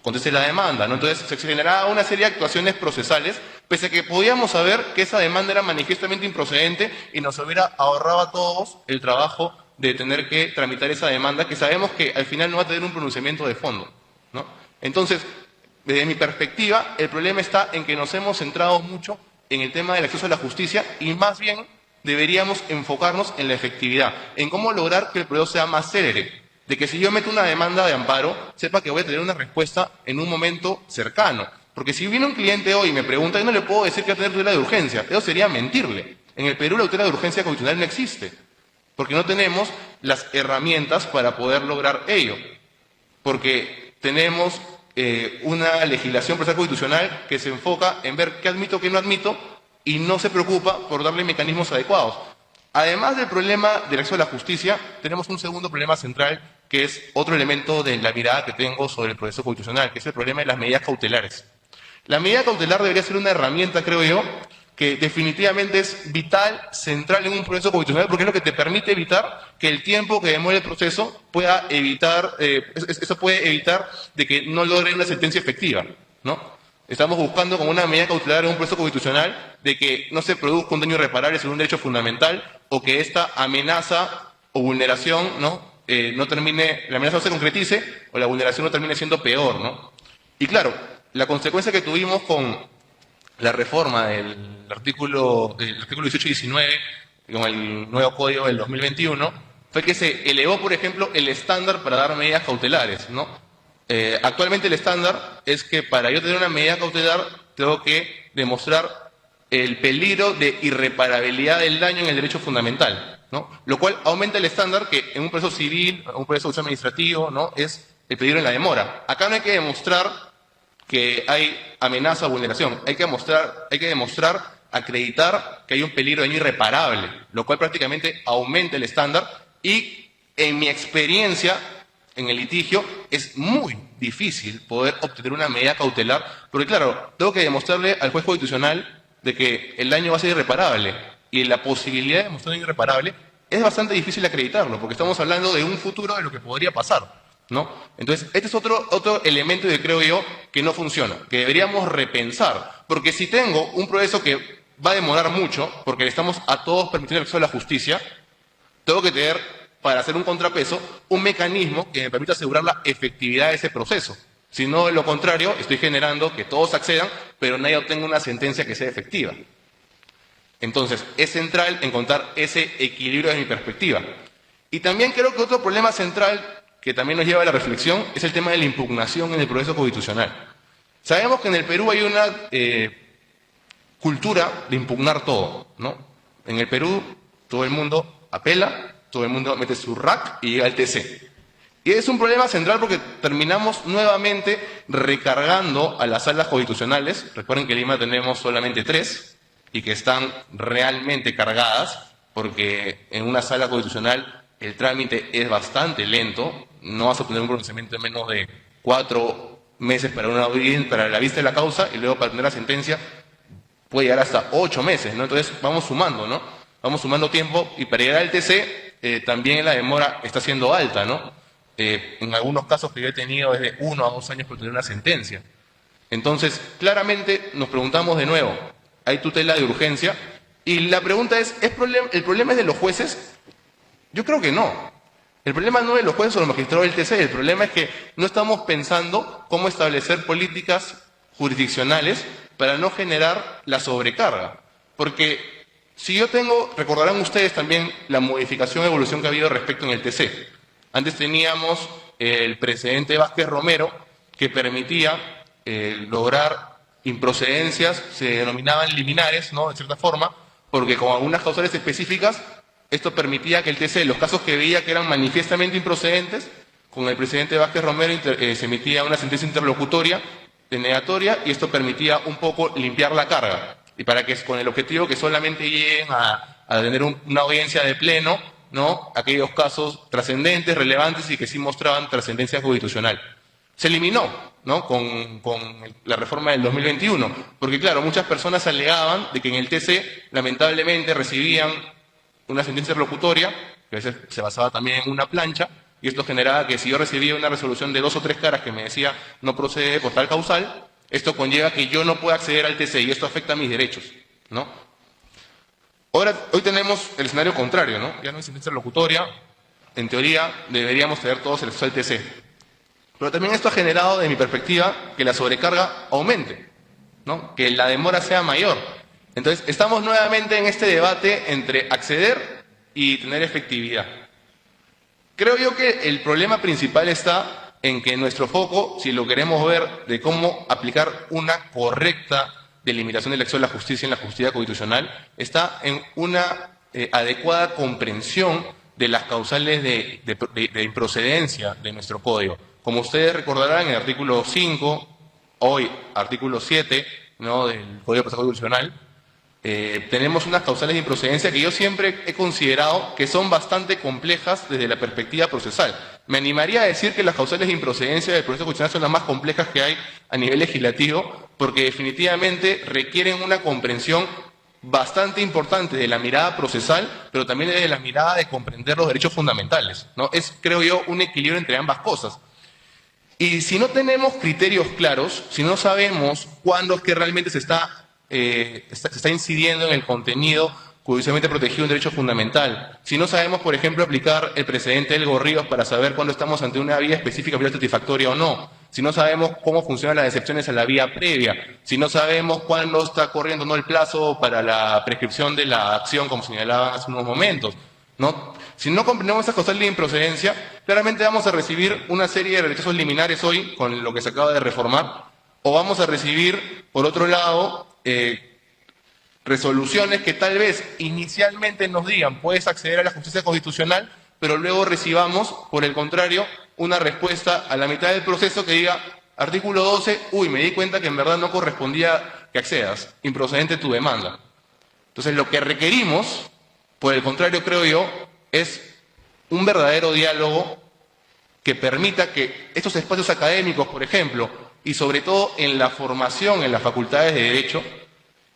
conteste la demanda, ¿no? Entonces se generaba una serie de actuaciones procesales, pese a que podíamos saber que esa demanda era manifiestamente improcedente y nos hubiera ahorrado a todos el trabajo de tener que tramitar esa demanda, que sabemos que al final no va a tener un pronunciamiento de fondo, ¿no? Entonces, desde mi perspectiva, el problema está en que nos hemos centrado mucho en el tema del acceso a la justicia y más bien deberíamos enfocarnos en la efectividad, en cómo lograr que el proceso sea más célere. de que si yo meto una demanda de amparo, sepa que voy a tener una respuesta en un momento cercano. Porque si viene un cliente hoy y me pregunta, yo no le puedo decir que va a tener tutela de urgencia. Eso sería mentirle. En el Perú la tutela de urgencia constitucional no existe, porque no tenemos las herramientas para poder lograr ello. Porque tenemos una legislación procesal constitucional que se enfoca en ver qué admito, qué no admito, y no se preocupa por darle mecanismos adecuados. Además del problema del acceso a la justicia, tenemos un segundo problema central, que es otro elemento de la mirada que tengo sobre el proceso constitucional, que es el problema de las medidas cautelares. La medida cautelar debería ser una herramienta, creo yo, que definitivamente es vital, central en un proceso constitucional, porque es lo que te permite evitar que el tiempo que demore el proceso pueda evitar, eso puede evitar de que no logre una sentencia efectiva, ¿no? Estamos buscando como una medida cautelar en un proceso constitucional de que no se produzca un daño irreparable sobre un derecho fundamental, o que esta amenaza o vulneración, ¿no? No termine, la amenaza no se concretice, o la vulneración no termine siendo peor, ¿no? Y claro, la consecuencia que tuvimos con la reforma del artículo 18 y 19, con el nuevo código del 2021, fue que se elevó, por ejemplo, el estándar para dar medidas cautelares, ¿no? Actualmente el estándar es que para yo tener una medida cautelar tengo que demostrar el peligro de irreparabilidad del daño en el derecho fundamental, ¿no? Lo cual aumenta el estándar que en un proceso civil, un proceso administrativo, ¿no? Es el peligro en la demora. Acá no hay que demostrar que hay amenaza o vulneración. Hay que demostrar, acreditar que hay un peligro de daño irreparable, lo cual prácticamente aumenta el estándar, y en mi experiencia en el litigio es muy difícil poder obtener una medida cautelar, porque claro, tengo que demostrarle al juez constitucional de que el daño va a ser irreparable, y la posibilidad de demostrar daño irreparable es bastante difícil acreditarlo, porque estamos hablando de un futuro de lo que podría pasar, ¿no? Entonces, este es otro elemento que creo yo que no funciona, que deberíamos repensar, porque si tengo un proceso que va a demorar mucho, porque le estamos a todos permitiendo el acceso a la justicia, tengo que tener, para hacer un contrapeso, un mecanismo que me permita asegurar la efectividad de ese proceso. Si no, de lo contrario, estoy generando que todos accedan, pero nadie obtenga una sentencia que sea efectiva. Entonces, es central encontrar ese equilibrio desde mi perspectiva. Y también creo que otro problema central que también nos lleva a la reflexión es el tema de la impugnación en el proceso constitucional. Sabemos que en el Perú hay una cultura de impugnar todo, ¿no? En el Perú todo el mundo apela, todo el mundo mete su RAC y llega al TC. Y es un problema central porque terminamos nuevamente recargando a las salas constitucionales. Recuerden que en Lima tenemos solamente 3 y que están realmente cargadas, porque en una sala constitucional el trámite es bastante lento. No vas a obtener un pronunciamiento en menos de 4 meses para la vista de la causa, y luego para tener la sentencia puede llegar hasta 8 meses, ¿no? Entonces vamos sumando, ¿no? Vamos sumando tiempo, y para llegar al TC también la demora está siendo alta, ¿no? En algunos casos que yo he tenido es de 1 a 2 años por tener una sentencia. Entonces, claramente nos preguntamos de nuevo, ¿hay tutela de urgencia? Y la pregunta es, ¿el problema es de los jueces? Yo creo que no. El problema no es de los jueces o los magistrados del TC, el problema es que no estamos pensando cómo establecer políticas jurisdiccionales para no generar la sobrecarga. Porque si yo recordarán ustedes también la modificación y evolución que ha habido respecto en el TC. Antes teníamos el precedente Vázquez Romero, que permitía lograr improcedencias, se denominaban liminares, ¿no? De cierta forma, porque con algunas causales específicas, esto permitía que el TC, los casos que veía que eran manifiestamente improcedentes, con el presidente Vázquez Romero se emitía una sentencia interlocutoria, denegatoria, y esto permitía un poco limpiar la carga, y para que con el objetivo que solamente lleguen a tener una audiencia de pleno, ¿no? Aquellos casos trascendentes, relevantes y que sí mostraban trascendencia constitucional. Se eliminó, ¿no? Con la reforma del 2021, porque claro, muchas personas alegaban de que en el TC lamentablemente recibían una sentencia interlocutoria, que a veces se basaba también en una plancha, y esto generaba que si yo recibía una resolución de 2 o 3 caras que me decía no procede por tal causal, esto conlleva que yo no pueda acceder al TC, y esto afecta a mis derechos, ¿no? Hoy tenemos el escenario contrario, ¿no? Ya no hay sentencia interlocutoria, en teoría deberíamos tener todos el acceso al TC. Pero también esto ha generado, de mi perspectiva, que la sobrecarga aumente, ¿no? Que la demora sea mayor. Entonces, estamos nuevamente en este debate entre acceder y tener efectividad. Creo yo que el problema principal está en que nuestro foco, si lo queremos ver de cómo aplicar una correcta delimitación del acceso a la justicia en la justicia constitucional, está en una adecuada comprensión de las causales de improcedencia de nuestro código. Como ustedes recordarán, en el artículo 5, hoy artículo 7, ¿no?, del Código Procesal Constitucional, tenemos unas causales de improcedencia que yo siempre he considerado que son bastante complejas desde la perspectiva procesal. Me animaría a decir que las causales de improcedencia del proceso constitucional son las más complejas que hay a nivel legislativo, porque definitivamente requieren una comprensión bastante importante de la mirada procesal, pero también de la mirada de comprender los derechos fundamentales, ¿no? Es, creo yo, un equilibrio entre ambas cosas. Y si no tenemos criterios claros, si no sabemos cuándo es que realmente se está incidiendo en el contenido judicialmente protegido un derecho fundamental, si no sabemos, por ejemplo, aplicar el precedente del Gorríos para saber cuándo estamos ante una vía específica satisfactoria o no, si no sabemos cómo funcionan las excepciones a la vía previa, si no sabemos cuándo está corriendo no el plazo para la prescripción de la acción, como señalaba hace unos momentos, ¿no? Si no comprendemos esas causales de improcedencia, claramente vamos a recibir una serie de rechazos liminares hoy con lo que se acaba de reformar, o vamos a recibir, por otro lado, resoluciones que tal vez inicialmente nos digan puedes acceder a la justicia constitucional, pero luego recibamos, por el contrario, una respuesta a la mitad del proceso que diga, artículo 12, uy, me di cuenta que en verdad no correspondía que accedas, improcedente tu demanda. Entonces, lo que requerimos, por el contrario, creo yo, es un verdadero diálogo que permita que estos espacios académicos, por ejemplo, y sobre todo en la formación en las facultades de Derecho,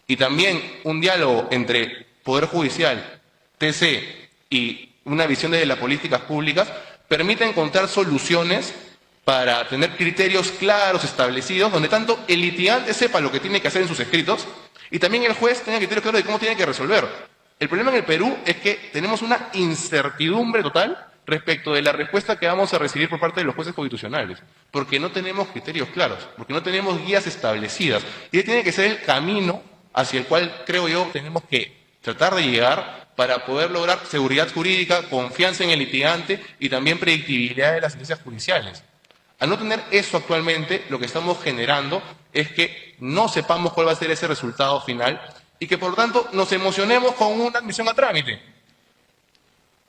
y también un diálogo entre Poder Judicial, TC y una visión desde las políticas públicas, permita encontrar soluciones para tener criterios claros, establecidos, donde tanto el litigante sepa lo que tiene que hacer en sus escritos y también el juez tenga criterios claros de cómo tiene que resolver. El problema en el Perú es que tenemos una incertidumbre total respecto de la respuesta que vamos a recibir por parte de los jueces constitucionales, porque no tenemos criterios claros, porque no tenemos guías establecidas. Y ese tiene que ser el camino hacia el cual, creo yo, tenemos que tratar de llegar para poder lograr seguridad jurídica, confianza en el litigante y también predictibilidad de las sentencias judiciales. Al no tener eso actualmente, lo que estamos generando es que no sepamos cuál va a ser ese resultado final y que, por lo tanto, nos emocionemos con una admisión a trámite.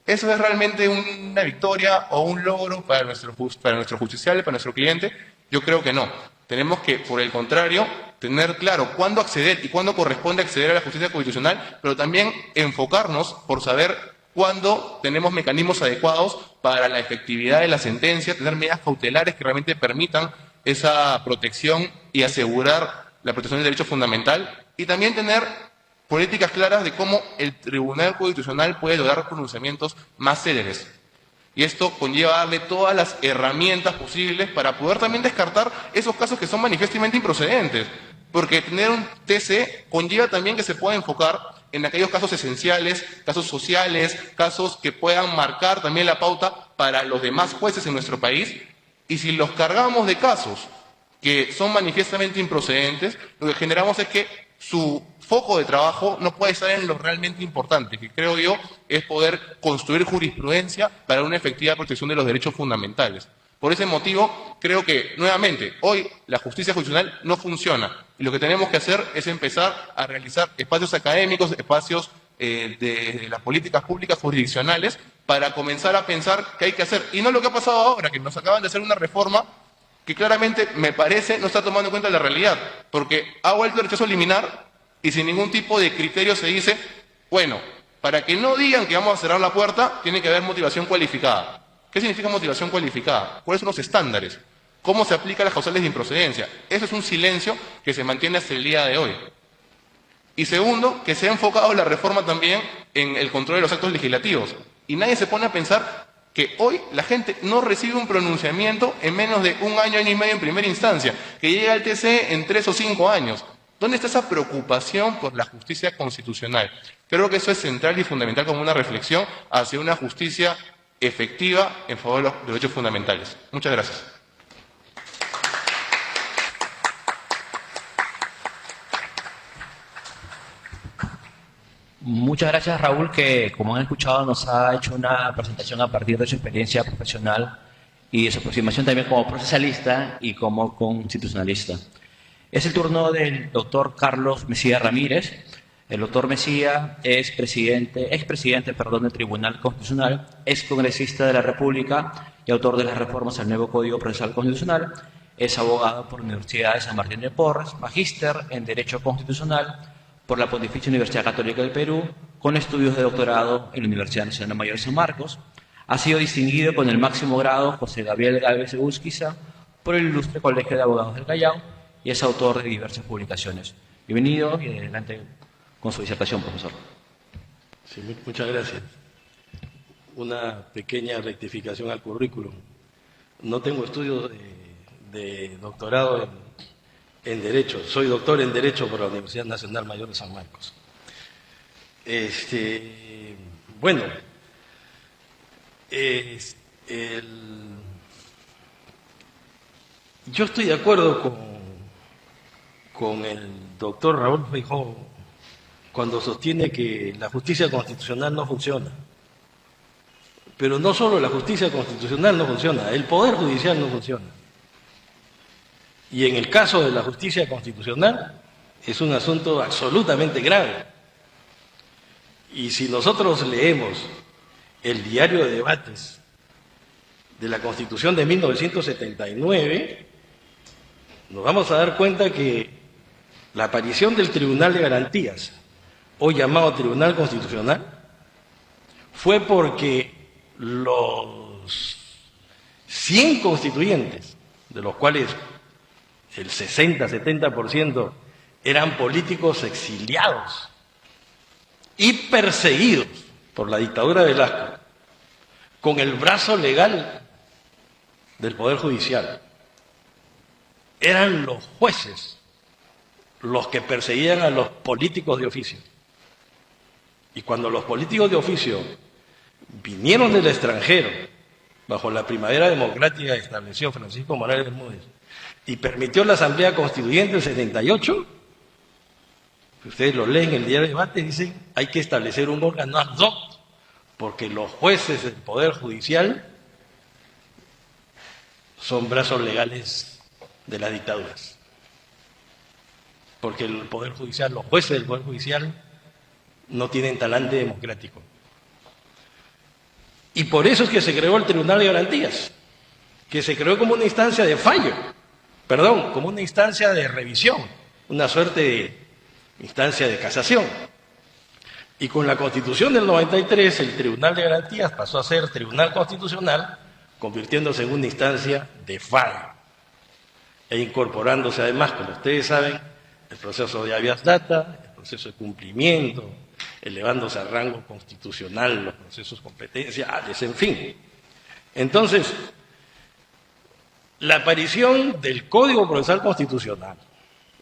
¿Eso es realmente una victoria o un logro para nuestro justiciable, para nuestro cliente? Yo creo que no. Tenemos que, por el contrario, tener claro cuándo acceder y cuándo corresponde acceder a la justicia constitucional, pero también enfocarnos por saber cuándo tenemos mecanismos adecuados para la efectividad de la sentencia, tener medidas cautelares que realmente permitan esa protección y asegurar la protección del derecho fundamental, y también tener políticas claras de cómo el Tribunal Constitucional puede lograr pronunciamientos más céleres. Y esto conlleva darle todas las herramientas posibles para poder también descartar esos casos que son manifiestamente improcedentes. Porque tener un TC conlleva también que se pueda enfocar en aquellos casos esenciales, casos sociales, casos que puedan marcar también la pauta para los demás jueces en nuestro país. Y si los cargamos de casos que son manifiestamente improcedentes, lo que generamos es que su foco de trabajo no puede estar en lo realmente importante, que creo yo es poder construir jurisprudencia para una efectiva protección de los derechos fundamentales. Por ese motivo, creo que, nuevamente, hoy la justicia constitucional no funciona. Y lo que tenemos que hacer es empezar a realizar espacios académicos, espacios de las políticas públicas jurisdiccionales, para comenzar a pensar qué hay que hacer. Y no lo que ha pasado ahora, que nos acaban de hacer una reforma que claramente, me parece, no está tomando en cuenta la realidad, porque ha vuelto el rechazo liminar y sin ningún tipo de criterio se dice, bueno, para que no digan que vamos a cerrar la puerta, tiene que haber motivación cualificada. ¿Qué significa motivación cualificada? ¿Cuáles son los estándares? ¿Cómo se aplican las causales de improcedencia? Eso es un silencio que se mantiene hasta el día de hoy. Y segundo, que se ha enfocado la reforma también en el control de los actos legislativos. Y nadie se pone a pensar que hoy la gente no recibe un pronunciamiento en menos de un año, año y medio en primera instancia, que llega al TC en 3 o 5 años. ¿Dónde está esa preocupación por la justicia constitucional? Creo que eso es central y fundamental como una reflexión hacia una justicia efectiva en favor de los derechos fundamentales. Muchas gracias. Muchas gracias, Raúl, que como han escuchado nos ha hecho una presentación a partir de su experiencia profesional y de su aproximación también como procesalista y como constitucionalista. Es el turno del doctor Carlos Mesía Ramírez. El doctor Mesía es expresidente del Tribunal Constitucional, ex congresista de la República y autor de las reformas al nuevo Código Procesal Constitucional. Es abogado por la Universidad de San Martín de Porres, magíster en Derecho Constitucional por la Pontificia Universidad Católica del Perú, con estudios de doctorado en la Universidad Nacional Mayor de San Marcos. Ha sido distinguido con el máximo grado José Gabriel Gálvez Egusquiza por el Ilustre Colegio de Abogados del Callao y es autor de diversas publicaciones. Bienvenido y adelante con su disertación, profesor. Sí, muchas gracias. Una pequeña rectificación al currículum. No tengo estudios de doctorado en Derecho. Soy doctor en Derecho por la Universidad Nacional Mayor de San Marcos. Bueno, yo estoy de acuerdo con el doctor Raúl Feijó cuando sostiene que la justicia constitucional no funciona. Pero no solo la justicia constitucional no funciona, el Poder Judicial no funciona. Y en el caso de la justicia constitucional es un asunto absolutamente grave. Y si nosotros leemos el diario de debates de la Constitución de 1979, nos vamos a dar cuenta que la aparición del Tribunal de Garantías, hoy llamado Tribunal Constitucional, fue porque los 100 constituyentes, de los cuales el 60-70% eran políticos exiliados y perseguidos por la dictadura de Velasco, con el brazo legal del Poder Judicial. Eran los jueces los que perseguían a los políticos de oficio. Y cuando los políticos de oficio vinieron del extranjero, bajo la primavera democrática que estableció Francisco Morales Bermúdez, y permitió la Asamblea Constituyente del 78, ustedes lo leen en el diario de debate, dicen hay que establecer un órgano ad hoc, porque los jueces del Poder Judicial son brazos legales de las dictaduras. Porque el Poder Judicial, los jueces del Poder Judicial no tienen talante democrático. Y por eso es que se creó el Tribunal de Garantías, que se creó como una instancia de como una instancia de revisión, una suerte de instancia de casación. Y con la Constitución del 93, el Tribunal de Garantías pasó a ser Tribunal Constitucional, convirtiéndose en una instancia de fallo, e incorporándose además, como ustedes saben, el proceso de habeas data, el proceso de cumplimiento, elevándose a rango constitucional los procesos competenciales, en fin. Entonces, la aparición del Código Procesal Constitucional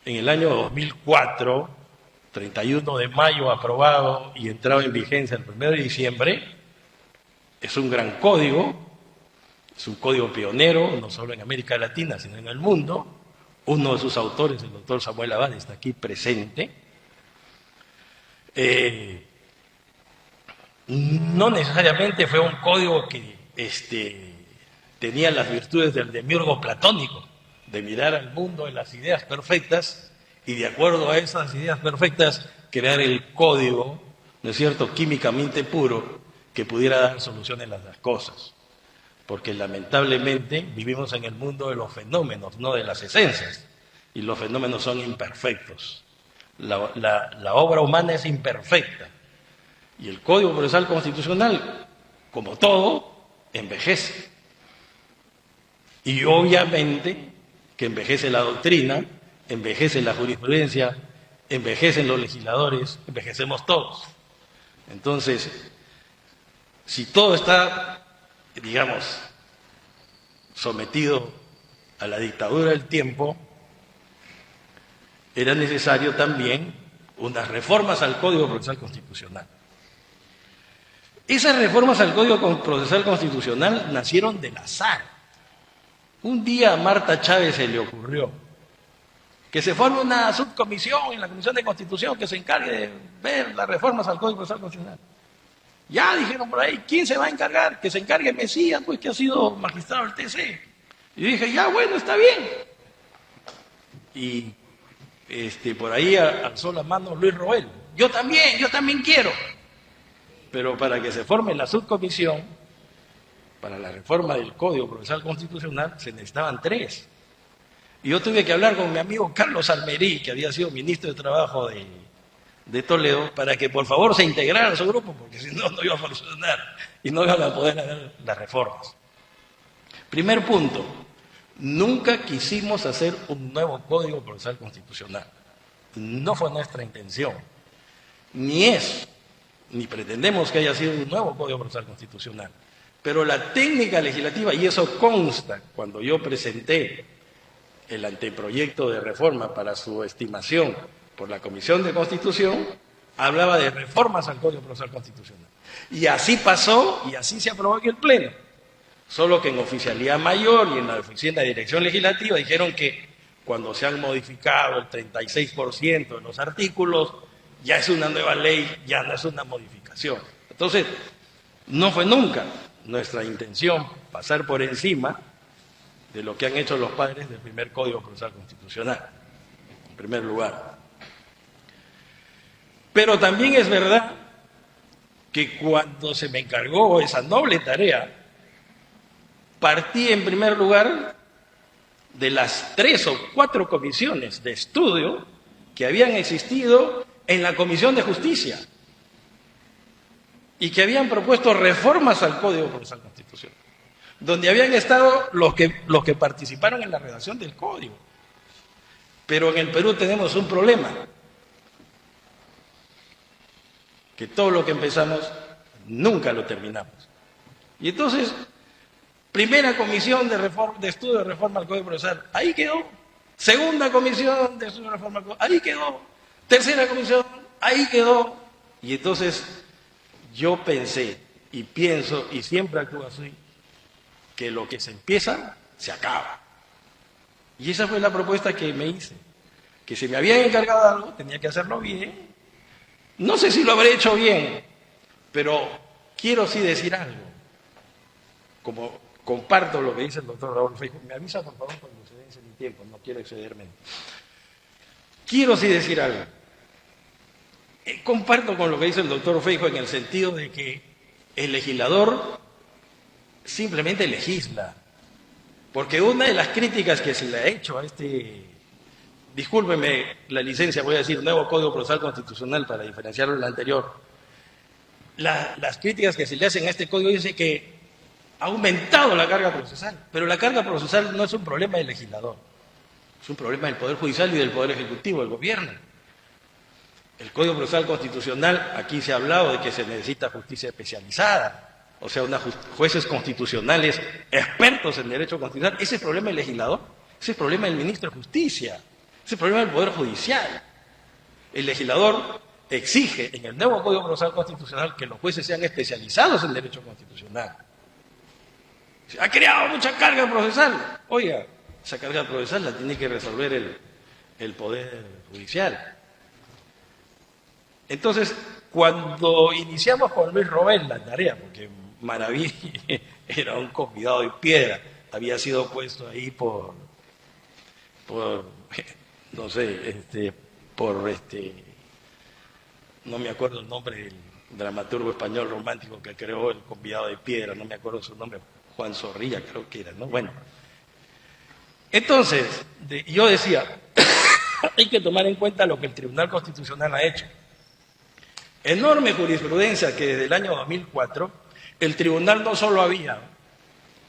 en el año 2004, 31 de mayo aprobado y entrado en vigencia el 1 de diciembre, es un gran código, es un código pionero, no solo en América Latina, sino en el mundo. Uno de sus autores, el doctor Samuel Abad, está aquí presente. No necesariamente fue un código que tenía las virtudes del demiurgo platónico, de mirar al mundo en las ideas perfectas y de acuerdo a esas ideas perfectas crear el código, ¿no es cierto?, químicamente puro que pudiera dar soluciones a las cosas. Porque lamentablemente vivimos en el mundo de los fenómenos, no de las esencias, y los fenómenos son imperfectos. La obra humana es imperfecta y el Código Procesal Constitucional, como todo, envejece. Y obviamente que envejece la doctrina, envejece la jurisprudencia, envejecen los legisladores, envejecemos todos. Entonces, si todo está, digamos, sometido a la dictadura del tiempo, era necesario también unas reformas al Código Procesal Constitucional. Esas reformas al Código Procesal Constitucional nacieron del azar. Un día a Marta Chávez se le ocurrió que se forme una subcomisión en la Comisión de Constitución que se encargue de ver las reformas al Código Procesal Constitucional. Ya dijeron por ahí, ¿quién se va a encargar? Que se encargue Mesías, pues que ha sido magistrado del TC. Y dije, ya bueno, está bien. Y por ahí alzó la mano Luis Roel. Yo también quiero. Pero para que se forme la subcomisión para la reforma del Código Procesal Constitucional se necesitaban 3. Y yo tuve que hablar con mi amigo Carlos Almerí, que había sido ministro de Trabajo de Toledo, para que por favor se integrara a su grupo, porque si no, no iba a funcionar y no iban a poder hacer las reformas. Primer punto, nunca quisimos hacer un nuevo Código Procesal Constitucional. No fue nuestra intención. Ni pretendemos que haya sido un nuevo Código Procesal Constitucional. Pero la técnica legislativa, y eso consta cuando yo presenté el anteproyecto de reforma para su estimación por la Comisión de Constitución, hablaba de reformas al Código Procesal Constitucional. Y así pasó y así se aprobó en el Pleno. Solo que en oficialidad mayor y en la Oficina de Dirección Legislativa dijeron que cuando se han modificado el 36% de los artículos, ya es una nueva ley, ya no es una modificación. Entonces, no fue nunca nuestra intención pasar por encima de lo que han hecho los padres del primer Código Procesal Constitucional, en primer lugar. Pero también es verdad que cuando se me encargó esa noble tarea, partí en primer lugar de las 3 o 4 comisiones de estudio que habían existido en la Comisión de Justicia y que habían propuesto reformas al Código Procesal Constitucional, donde habían estado los que participaron en la redacción del Código. Pero en el Perú tenemos un problema, que todo lo que empezamos nunca lo terminamos. Y entonces, primera comisión de estudio de reforma al Código Procesal, ahí quedó. Segunda comisión de estudio de reforma al Código, ahí quedó. Tercera comisión, ahí quedó. Y entonces yo pensé y pienso y siempre actúo así, que lo que se empieza, se acaba. Y esa fue la propuesta que me hice, que si me habían encargado algo, tenía que hacerlo bien. No sé si lo habré hecho bien, pero quiero sí decir algo. Como comparto lo que dice el doctor Raúl Feijóo, me avisa por favor cuando se vence mi tiempo, no quiero excederme. Quiero sí decir algo. Comparto con lo que dice el doctor Feijóo en el sentido de que el legislador simplemente legisla. Porque una de las críticas que se le ha hecho a discúlpeme la licencia, voy a decir nuevo Código Procesal Constitucional para diferenciarlo del anterior, las críticas que se le hacen a este código dice que ha aumentado la carga procesal, pero la carga procesal no es un problema del legislador, es un problema del Poder Judicial y del Poder Ejecutivo, del Gobierno. El Código Procesal Constitucional, aquí se ha hablado de que se necesita justicia especializada, o sea, jueces constitucionales expertos en derecho constitucional. Ese es el problema del legislador, ese es el problema del ministro de Justicia, ese es el problema del Poder Judicial. El legislador exige en el nuevo Código Procesal Constitucional que los jueces sean especializados en derecho constitucional. Se ha creado mucha carga procesal. Oiga, esa carga procesal la tiene que resolver el Poder Judicial. Entonces, cuando iniciamos con Luis Roel la tarea, porque Maraví era un convidado de piedra, había sido puesto ahí por no sé, no me acuerdo el nombre del dramaturgo español romántico que creó el convidado de piedra, no me acuerdo su nombre, Juan Zorrilla creo que era, ¿no? Bueno, entonces, yo decía, hay que tomar en cuenta lo que el Tribunal Constitucional ha hecho. Enorme jurisprudencia que desde el año 2004 el tribunal no solo había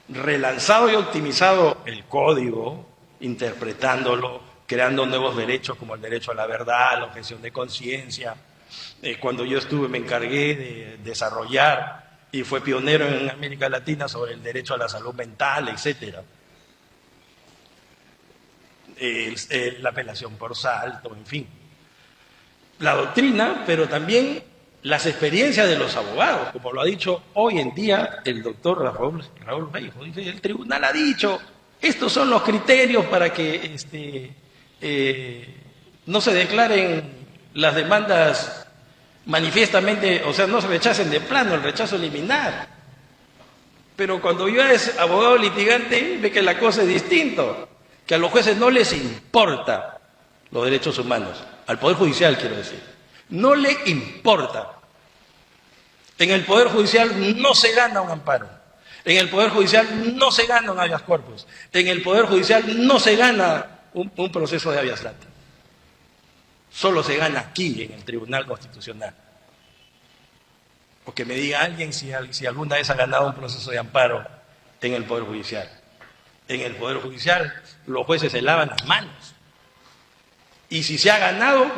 relanzado y optimizado el código, interpretándolo, creando nuevos derechos como el derecho a la verdad, la objeción de conciencia. Cuando yo estuve me encargué de desarrollar y fue pionero en América Latina sobre el derecho a la salud mental, etcétera. La apelación por salto, en fin. La doctrina, pero también las experiencias de los abogados, como lo ha dicho hoy en día el doctor Raúl Feijóo. Dice, el tribunal ha dicho, estos son los criterios para que no se declaren las demandas manifiestamente, o sea, no se rechacen de plano, el rechazo liminar. Pero cuando yo es abogado litigante, ve que la cosa es distinto, que a los jueces no les importa los derechos humanos, al Poder Judicial quiero decir, no le importa. En el Poder Judicial no se gana un amparo, en el Poder Judicial no se gana un habeas corpus, en el Poder Judicial no se gana un proceso de habeas data. Solo se gana aquí, en el Tribunal Constitucional. O que me diga alguien si alguna vez ha ganado un proceso de amparo en el Poder Judicial. En el Poder Judicial los jueces se lavan las manos. Y si se ha ganado,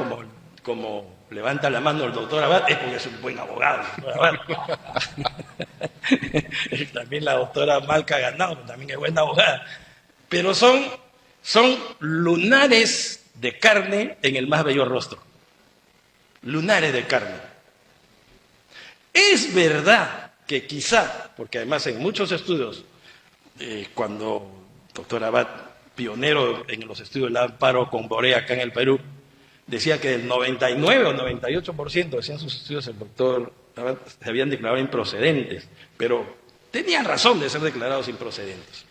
como levanta la mano el doctor Abad, es porque es un buen abogado. El doctor Abad. También la doctora Malca ha ganado, también es buena abogada. Pero son lunares de carne en el más bello rostro. Lunares de carne. Es verdad que quizá, porque además en muchos estudios, cuando doctor Abad, pionero en los estudios del amparo con Borea acá en el Perú, decía que el 99 o 98%, decían sus estudios, el doctor Abad, se habían declarado improcedentes, pero tenían razón de ser declarados improcedentes.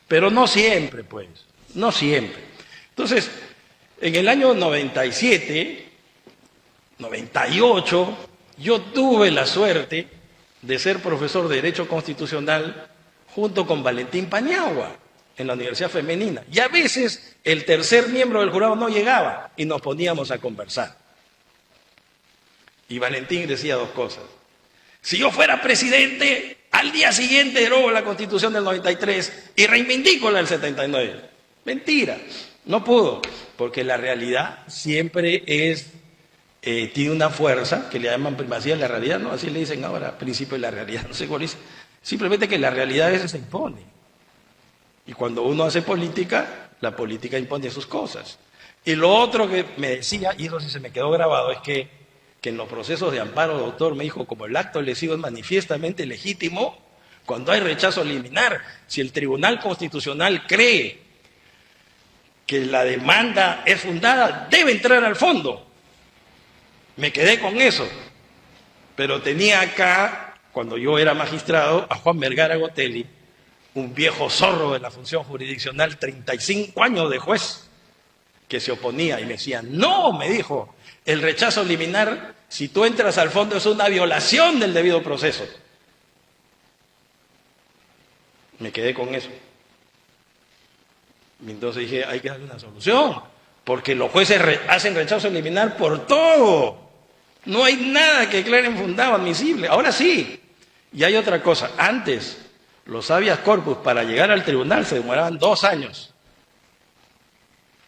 Pero no siempre, pues, no siempre. Entonces, en el año 97, 98, yo tuve la suerte de ser profesor de Derecho Constitucional junto con Valentín Paniagua en la Universidad Femenina. Y a veces el tercer miembro del jurado no llegaba y nos poníamos a conversar. Y Valentín decía dos cosas. Si yo fuera presidente, al día siguiente derogo la Constitución del 93 y reivindico la del 79. Mentira, no pudo, porque la realidad siempre tiene una fuerza que le llaman primacía de la realidad, ¿no? Así le dicen ahora, principio de la realidad, no sé cómo dice. Simplemente que la realidad a veces se impone. Y cuando uno hace política, la política impone sus cosas. Y lo otro que me decía, y eso sí se me quedó grabado, es que en los procesos de amparo, doctor, me dijo, como el acto lesivo es manifiestamente legítimo, cuando hay rechazo liminar, si el Tribunal Constitucional cree que la demanda es fundada, debe entrar al fondo. Me quedé con eso, pero tenía acá, cuando yo era magistrado, a Juan Vergara Gotelli, un viejo zorro de la función jurisdiccional, 35 años de juez, que se oponía y me decía, no, me dijo, el rechazo liminar, si tú entras al fondo, es una violación del debido proceso. Me quedé con eso. Y entonces dije, hay que darle una solución, porque los jueces hacen rechazo liminar por todo. No hay nada que declaren fundado, admisible. Ahora sí. Y hay otra cosa. Antes, los habeas corpus para llegar al tribunal se demoraban 2 años.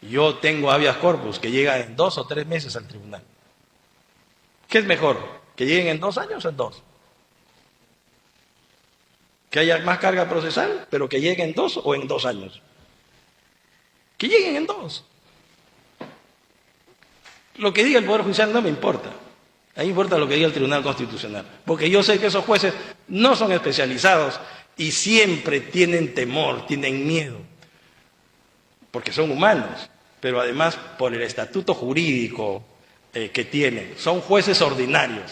Yo tengo habeas corpus que llegan en 2 o 3 meses al tribunal. ¿Qué es mejor? ¿Que lleguen en 2 años o en 2? ¿Que haya más carga procesal, pero que lleguen en 2 o en 2 años? Que lleguen en 2. Lo que diga el Poder Judicial no me importa. A mí me importa lo que diga el Tribunal Constitucional. Porque yo sé que esos jueces no son especializados y siempre tienen temor, tienen miedo. Porque son humanos, pero además por el estatuto jurídico que tienen. Son jueces ordinarios.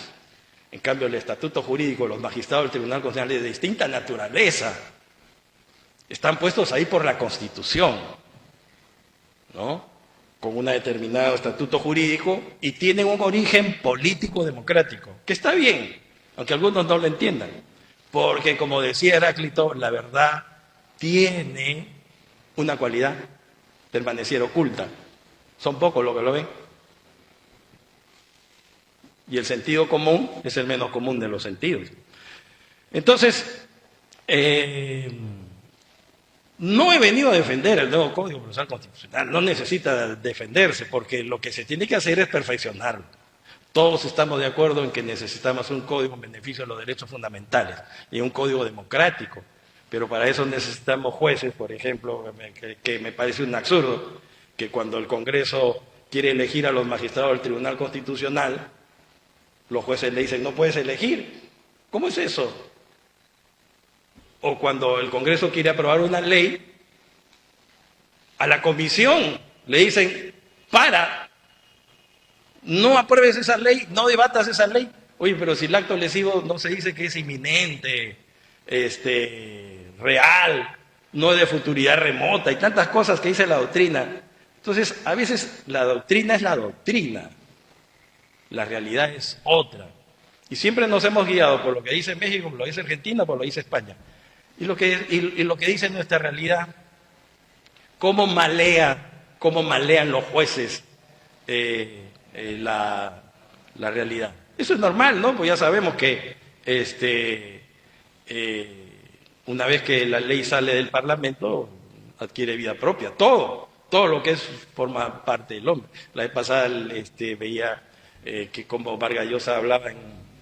En cambio, el estatuto jurídico, los magistrados del Tribunal Constitucional es de distinta naturaleza. Están puestos ahí por la Constitución, ¿no? Con un determinado estatuto jurídico y tienen un origen político-democrático, que está bien, aunque algunos no lo entiendan. Porque, como decía Heráclito, la verdad tiene una cualidad, permanecer oculta. Son pocos los que lo ven. Y el sentido común es el menos común de los sentidos. Entonces, no he venido a defender el nuevo Código Procesal Constitucional, no necesita defenderse, porque lo que se tiene que hacer es perfeccionarlo. Todos estamos de acuerdo en que necesitamos un código en beneficio de los derechos fundamentales y un código democrático, pero para eso necesitamos jueces, por ejemplo, que me parece un absurdo, que cuando el Congreso quiere elegir a los magistrados del Tribunal Constitucional, los jueces le dicen, no puedes elegir. ¿Cómo es eso? O cuando el Congreso quiere aprobar una ley, a la comisión le dicen, no apruebes esa ley, no debatas esa ley. Oye, pero si el acto lesivo no se dice que es inminente, real, no es de futuridad remota y tantas cosas que dice la doctrina. Entonces, a veces la doctrina es la doctrina, la realidad es otra. Y siempre nos hemos guiado por lo que dice México, por lo que dice Argentina, por lo que dice España. Y lo que dice nuestra realidad, cómo malean los jueces la realidad. Eso es normal, ¿no? Pues ya sabemos que una vez que la ley sale del Parlamento, adquiere vida propia. Todo lo que forma parte del hombre. La vez pasada veía que como Vargas Llosa hablaba,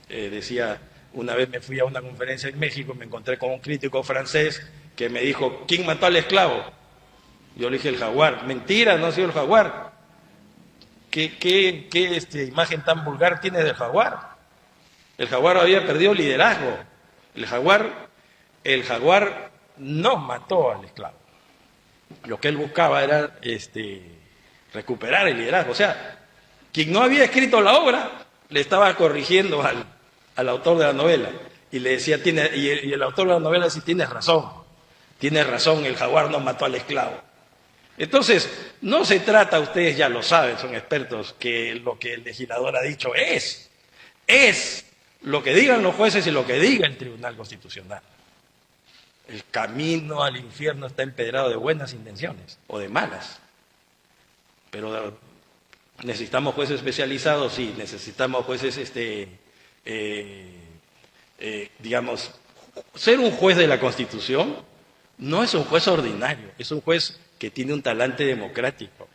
decía, una vez me fui a una conferencia en México, me encontré con un crítico francés que me dijo, ¿quién mató al esclavo? Yo le dije, el jaguar. Mentira, no ha sido el jaguar. ¿Qué imagen tan vulgar tiene del jaguar? El jaguar había perdido liderazgo. El jaguar no mató al esclavo. Lo que él buscaba era recuperar el liderazgo. O sea, quien no había escrito la obra le estaba corrigiendo al autor de la novela. Y le decía, y el autor de la novela decía, tienes razón, el jaguar no mató al esclavo. Entonces, no se trata, ustedes ya lo saben, son expertos, que lo que el legislador ha dicho es lo que digan los jueces y lo que diga el Tribunal Constitucional. El camino al infierno está empedrado de buenas intenciones o de malas. Pero necesitamos jueces especializados, sí, necesitamos jueces, digamos, ser un juez de la Constitución no es un juez ordinario, es un juez que tiene un talante democrático.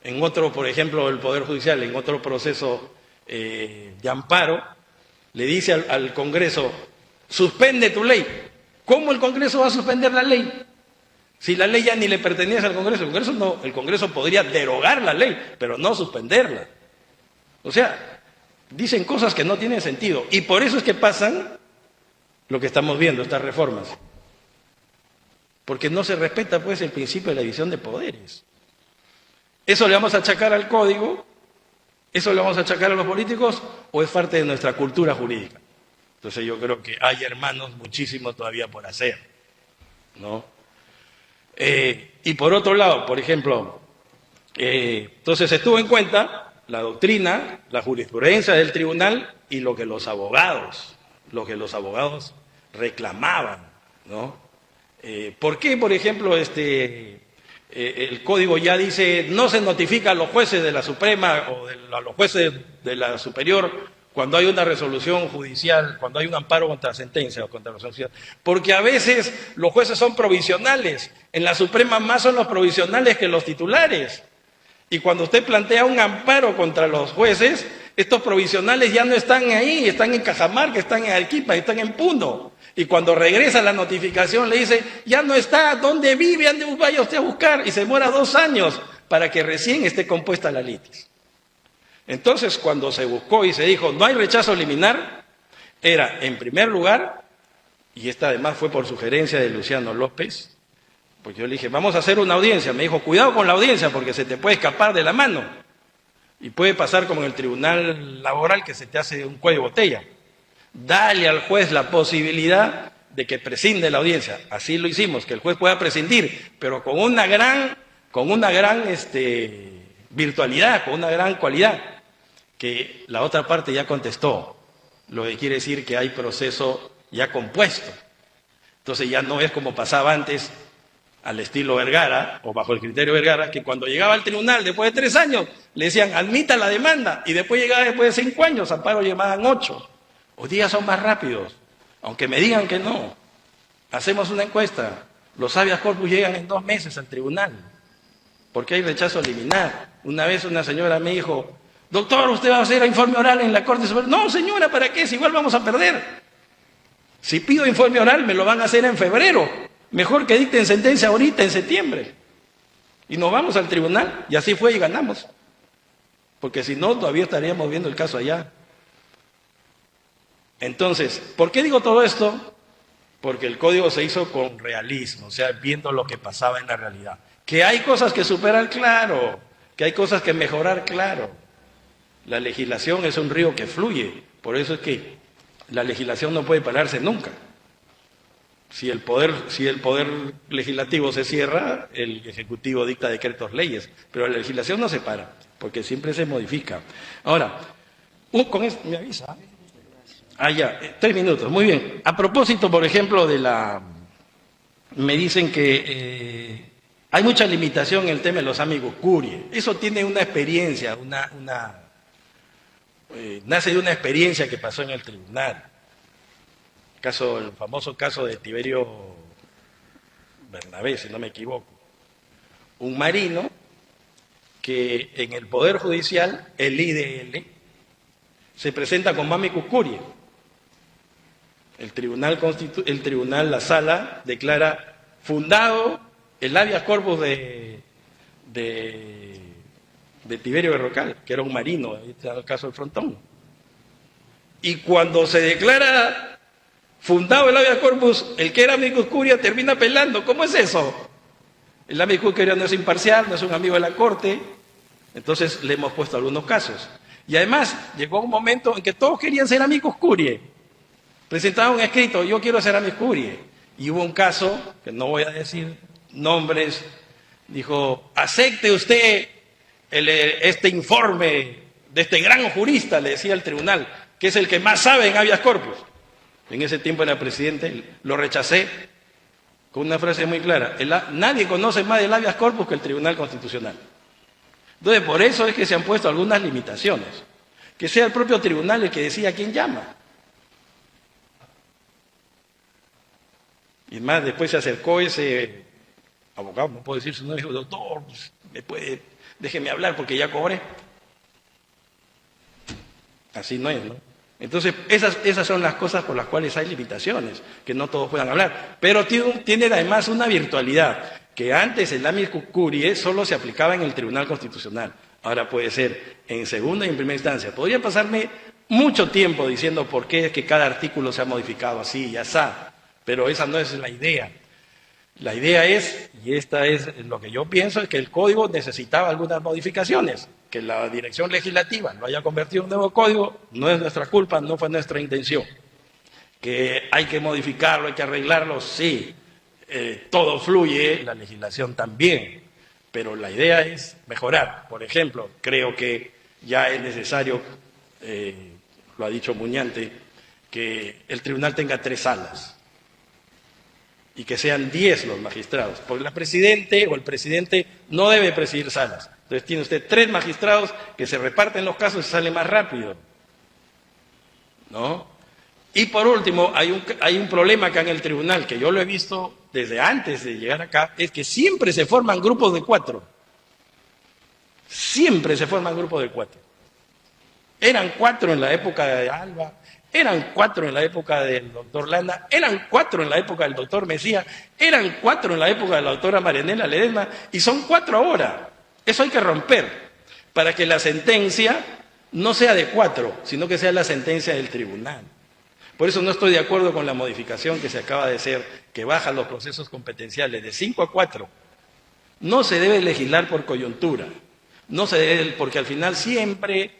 En otro, por ejemplo, el Poder Judicial, en otro proceso de amparo, le dice al Congreso, suspende tu ley. ¿Cómo el Congreso va a suspender la ley? Si la ley ya ni le pertenece al Congreso. El Congreso podría derogar la ley, pero no suspenderla. O sea, dicen cosas que no tienen sentido. Y por eso es que pasan lo que estamos viendo, estas reformas. Porque no se respeta, pues, el principio de la división de poderes. ¿Eso le vamos a achacar al código? ¿Eso le vamos a achacar a los políticos? ¿O es parte de nuestra cultura jurídica? Entonces yo creo que hay, hermanos, muchísimo todavía por hacer, ¿no? Y por otro lado, por ejemplo, entonces se tuvo en cuenta la doctrina, la jurisprudencia del tribunal y lo que los abogados reclamaban, ¿no? ¿Por qué, por ejemplo, el código ya dice no se notifica a los jueces de la Suprema o a los jueces de la Superior cuando hay una resolución judicial, cuando hay un amparo contra sentencia o contra resolución? Porque a veces los jueces son provisionales. En la Suprema más son los provisionales que los titulares. Y cuando usted plantea un amparo contra los jueces, estos provisionales ya no están ahí, están en Cajamarca, están en Arequipa, están en Puno. Y cuando regresa la notificación le dice, ya no está, ¿dónde vive? ¿Dónde vaya usted a buscar? Y se demora 2 años para que recién esté compuesta la litis. Entonces, cuando se buscó y se dijo, no hay rechazo liminar, era, en primer lugar, y esta además fue por sugerencia de Luciano López, porque yo le dije, vamos a hacer una audiencia. Me dijo, cuidado con la audiencia porque se te puede escapar de la mano. Y puede pasar como en el tribunal laboral que se te hace un cuello de botella. Dale al juez la posibilidad de que prescinde la audiencia. Así lo hicimos, que el juez pueda prescindir, pero con una gran virtualidad, con una gran cualidad, que la otra parte ya contestó, lo que quiere decir que hay proceso ya compuesto. Entonces ya no es como pasaba antes, al estilo Vergara, o bajo el criterio Vergara, que cuando llegaba al tribunal después de 3 años, le decían, admita la demanda, y después llegaba después de 5 años, amparo llamaban 8. Hoy día son más rápidos, aunque me digan que no. Hacemos una encuesta, los habeas corpus llegan en 2 meses al tribunal, porque hay rechazo liminar. Una vez una señora me dijo, doctor, ¿usted va a hacer informe oral en la Corte Suprema? No, señora, ¿para qué? Si igual vamos a perder. Si pido informe oral, me lo van a hacer en febrero. Mejor que dicten sentencia ahorita, en septiembre. Y nos vamos al tribunal, y así fue y ganamos. Porque si no, todavía estaríamos viendo el caso allá. Entonces, ¿por qué digo todo esto? Porque el código se hizo con realismo, o sea, viendo lo que pasaba en la realidad. Que hay cosas que superar, claro. Que hay cosas que mejorar, claro. La legislación es un río que fluye. Por eso es que la legislación no puede pararse nunca. Si el poder legislativo se cierra, el ejecutivo dicta decretos, leyes. Pero la legislación no se para, porque siempre se modifica. Ahora, con esto, ¿me avisa? Ya, 3 minutos, muy bien. A propósito, por ejemplo, me dicen que hay mucha limitación en el tema de los amigos curie. Eso tiene una experiencia, nace de una experiencia que pasó en el tribunal. El famoso caso de Tiberio Bernabé, si no me equivoco. Un marino que en el Poder Judicial, el IDL, se presenta como amicus curiae. El tribunal, la sala, declara fundado el habeas corpus de Tiberio Berrocal, que era un marino, ahí está el caso del Frontón. Y cuando se declara fundado el habeas corpus, el que era amicus curiae termina apelando. ¿Cómo es eso? El amicus curiae no es imparcial, no es un amigo de la corte. Entonces le hemos puesto algunos casos. Y además llegó un momento en que todos querían ser amicus curiae. Presentaban un escrito, yo quiero ser amicus curiae. Y hubo un caso, que no voy a decir nombres, dijo, acepte usted este informe de este gran jurista, le decía el tribunal, que es el que más sabe en habeas corpus. En ese tiempo era presidente, lo rechacé con una frase muy clara. Nadie conoce más del habeas corpus que el Tribunal Constitucional. Entonces, por eso es que se han puesto algunas limitaciones. Que sea el propio tribunal el que decida quién llama. Y más, después se acercó ese abogado, no puedo decir su nombre, dijo, doctor, déjeme hablar porque ya cobré. Así no es, ¿no? Entonces, esas son las cosas por las cuales hay limitaciones, que no todos puedan hablar. Pero tiene además una virtualidad, que antes el amicus curiae solo se aplicaba en el Tribunal Constitucional. Ahora puede ser en segunda y en primera instancia. Podría pasarme mucho tiempo diciendo por qué es que cada artículo se ha modificado así y así, pero esa no es la idea. La idea es, y esta es lo que yo pienso, es que el código necesitaba algunas modificaciones. Que la dirección legislativa lo haya convertido en un nuevo código no es nuestra culpa, no fue nuestra intención. Que hay que modificarlo, hay que arreglarlo, sí. Todo fluye, la legislación también. Pero la idea es mejorar. Por ejemplo, creo que ya es necesario, lo ha dicho Muñante, que el tribunal tenga 3 salas. Y que sean 10 los magistrados. Porque la presidente o el presidente no debe presidir salas. Entonces tiene usted 3 magistrados que se reparten los casos y sale más rápido, ¿no? Y por último, hay un problema acá en el tribunal, que yo lo he visto desde antes de llegar acá, es que siempre se forman grupos de 4. Siempre se forman grupos de 4. Eran 4 en la época de Alba, eran 4 en la época del doctor Landa, eran 4 en la época del doctor Mesía, eran 4 en la época de la doctora Marianela Ledesma, y son 4 ahora. Eso hay que romper, para que la sentencia no sea de 4, sino que sea la sentencia del tribunal. Por eso no estoy de acuerdo con la modificación que se acaba de hacer, que baja los procesos competenciales de 5 a 4. No se debe legislar por coyuntura, no se debe, porque al final siempre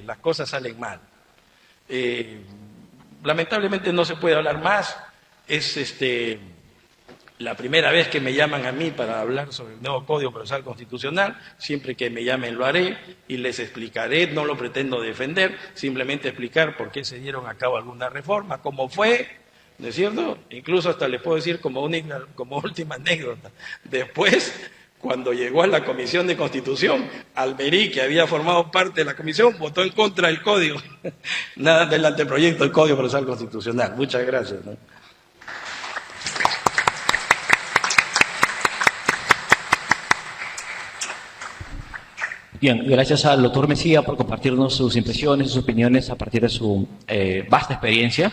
las cosas salen mal. Lamentablemente no se puede hablar más, es la primera vez que me llaman a mí para hablar sobre el nuevo Código Procesal Constitucional. Siempre que me llamen lo haré y les explicaré, no lo pretendo defender, simplemente explicar por qué se dieron a cabo algunas reformas, cómo fue, ¿no es cierto? Incluso hasta les puedo decir como última anécdota. Después, cuando llegó a la Comisión de Constitución, Almerí, que había formado parte de la comisión, votó en contra del Código, nada del anteproyecto del Código Procesal Constitucional. Muchas gracias, ¿no? Bien, gracias al doctor Mesía por compartirnos sus impresiones, sus opiniones a partir de su vasta experiencia.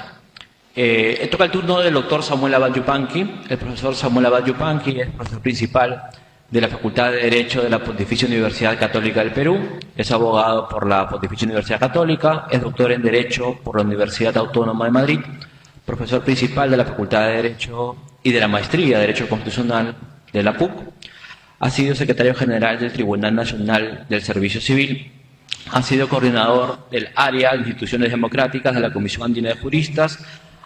Toca el turno del doctor Samuel Abad Yupanqui. El profesor Samuel Abad Yupanqui es profesor principal de la Facultad de Derecho de la Pontificia Universidad Católica del Perú, es abogado por la Pontificia Universidad Católica, es doctor en Derecho por la Universidad Autónoma de Madrid, profesor principal de la Facultad de Derecho y de la Maestría de Derecho Constitucional de la PUC. Ha sido secretario general del Tribunal Nacional del Servicio Civil. Ha sido coordinador del área de instituciones democráticas de la Comisión Andina de Juristas,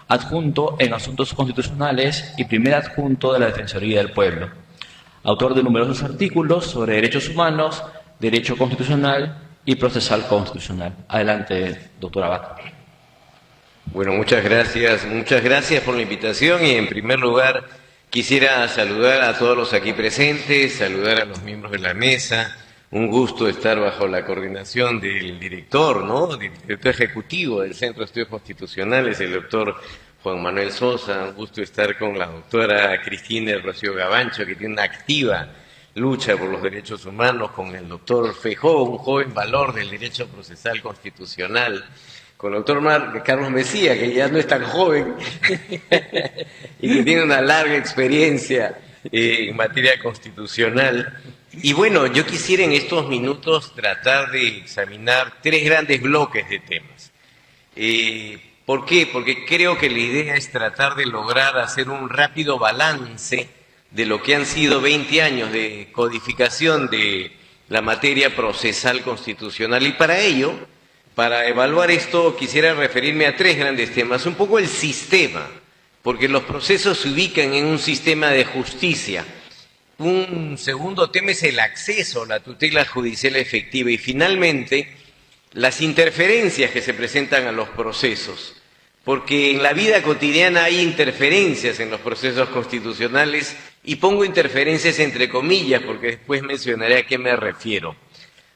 adjunto en asuntos constitucionales y primer adjunto de la Defensoría del Pueblo. Autor de numerosos artículos sobre derechos humanos, derecho constitucional y procesal constitucional. Adelante, doctor Abad. Bueno, muchas gracias por la invitación y en primer lugar quisiera saludar a todos los aquí presentes, saludar a los miembros de la mesa. Un gusto estar bajo la coordinación del director, ¿no? Del director ejecutivo del Centro de Estudios Constitucionales, el doctor Juan Manuel Sosa. Un gusto estar con la doctora Cristina Rocío Gavancho, que tiene una activa lucha por los derechos humanos, con el doctor Feijó, un joven valor del derecho procesal constitucional, con el doctor Carlos Mesía, que ya no es tan joven y que tiene una larga experiencia en materia constitucional. Y bueno, yo quisiera en estos minutos tratar de examinar tres grandes bloques de temas. ¿Por qué? Porque creo que la idea es tratar de lograr hacer un rápido balance de lo que han sido 20 años de codificación de la materia procesal constitucional. Y para ello, para evaluar esto, quisiera referirme a tres grandes temas. Un poco el sistema, porque los procesos se ubican en un sistema de justicia. Un segundo tema es el acceso a la tutela judicial efectiva. Y finalmente, las interferencias que se presentan a los procesos. Porque en la vida cotidiana hay interferencias en los procesos constitucionales, y pongo interferencias entre comillas porque después mencionaré a qué me refiero.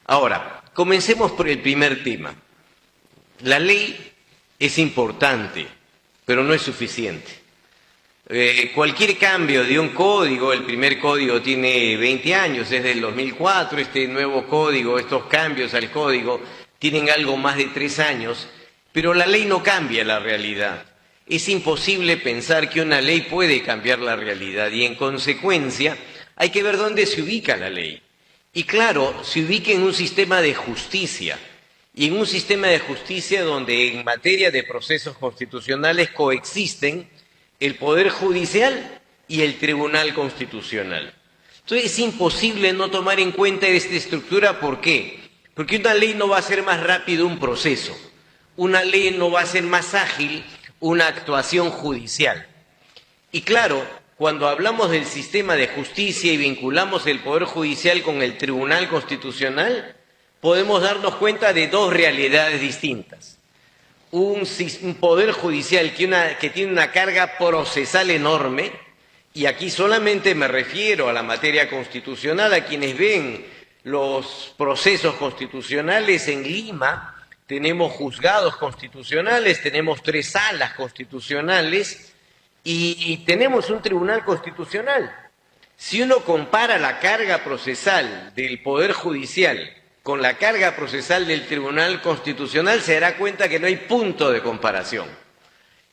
Ahora, comencemos por el primer tema. La ley es importante, pero no es suficiente. Cualquier cambio de un código, el primer código tiene 20 años, es del 2004, este nuevo código, estos cambios al código tienen algo más de 3 años, pero la ley no cambia la realidad. Es imposible pensar que una ley puede cambiar la realidad y en consecuencia hay que ver dónde se ubica la ley. Y claro, se ubica en un sistema de justicia y en un sistema de justicia donde en materia de procesos constitucionales coexisten el Poder Judicial y el Tribunal Constitucional. Entonces es imposible no tomar en cuenta esta estructura. ¿Por qué? Porque una ley no va a hacer más rápido un proceso, una ley no va a ser más ágil una actuación judicial. Y claro, cuando hablamos del sistema de justicia y vinculamos el Poder Judicial con el Tribunal Constitucional, podemos darnos cuenta de dos realidades distintas. Un Poder Judicial que tiene una carga procesal enorme, y aquí solamente me refiero a la materia constitucional, a quienes ven los procesos constitucionales en Lima. Tenemos juzgados constitucionales, tenemos 3 salas constitucionales y tenemos un tribunal constitucional. Si uno compara la carga procesal del Poder Judicial con la carga procesal del Tribunal Constitucional, se dará cuenta que no hay punto de comparación.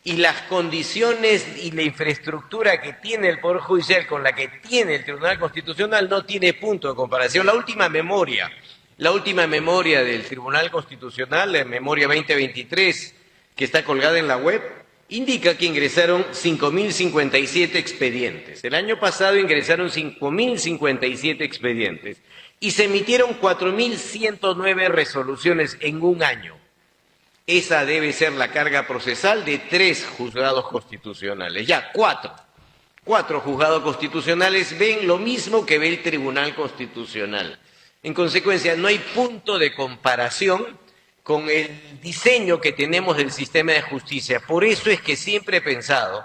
Y las condiciones y la infraestructura que tiene el Poder Judicial con la que tiene el Tribunal Constitucional no tiene punto de comparación. La última memoria del Tribunal Constitucional, la memoria 2023, que está colgada en la web, indica que ingresaron 5.057 expedientes. El año pasado ingresaron 5.057 expedientes y se emitieron 4.109 resoluciones en un año. Esa debe ser la carga procesal de 3 juzgados constitucionales. Ya, 4 juzgados constitucionales ven lo mismo que ve el Tribunal Constitucional. En consecuencia, no hay punto de comparación con el diseño que tenemos del sistema de justicia. Por eso es que siempre he pensado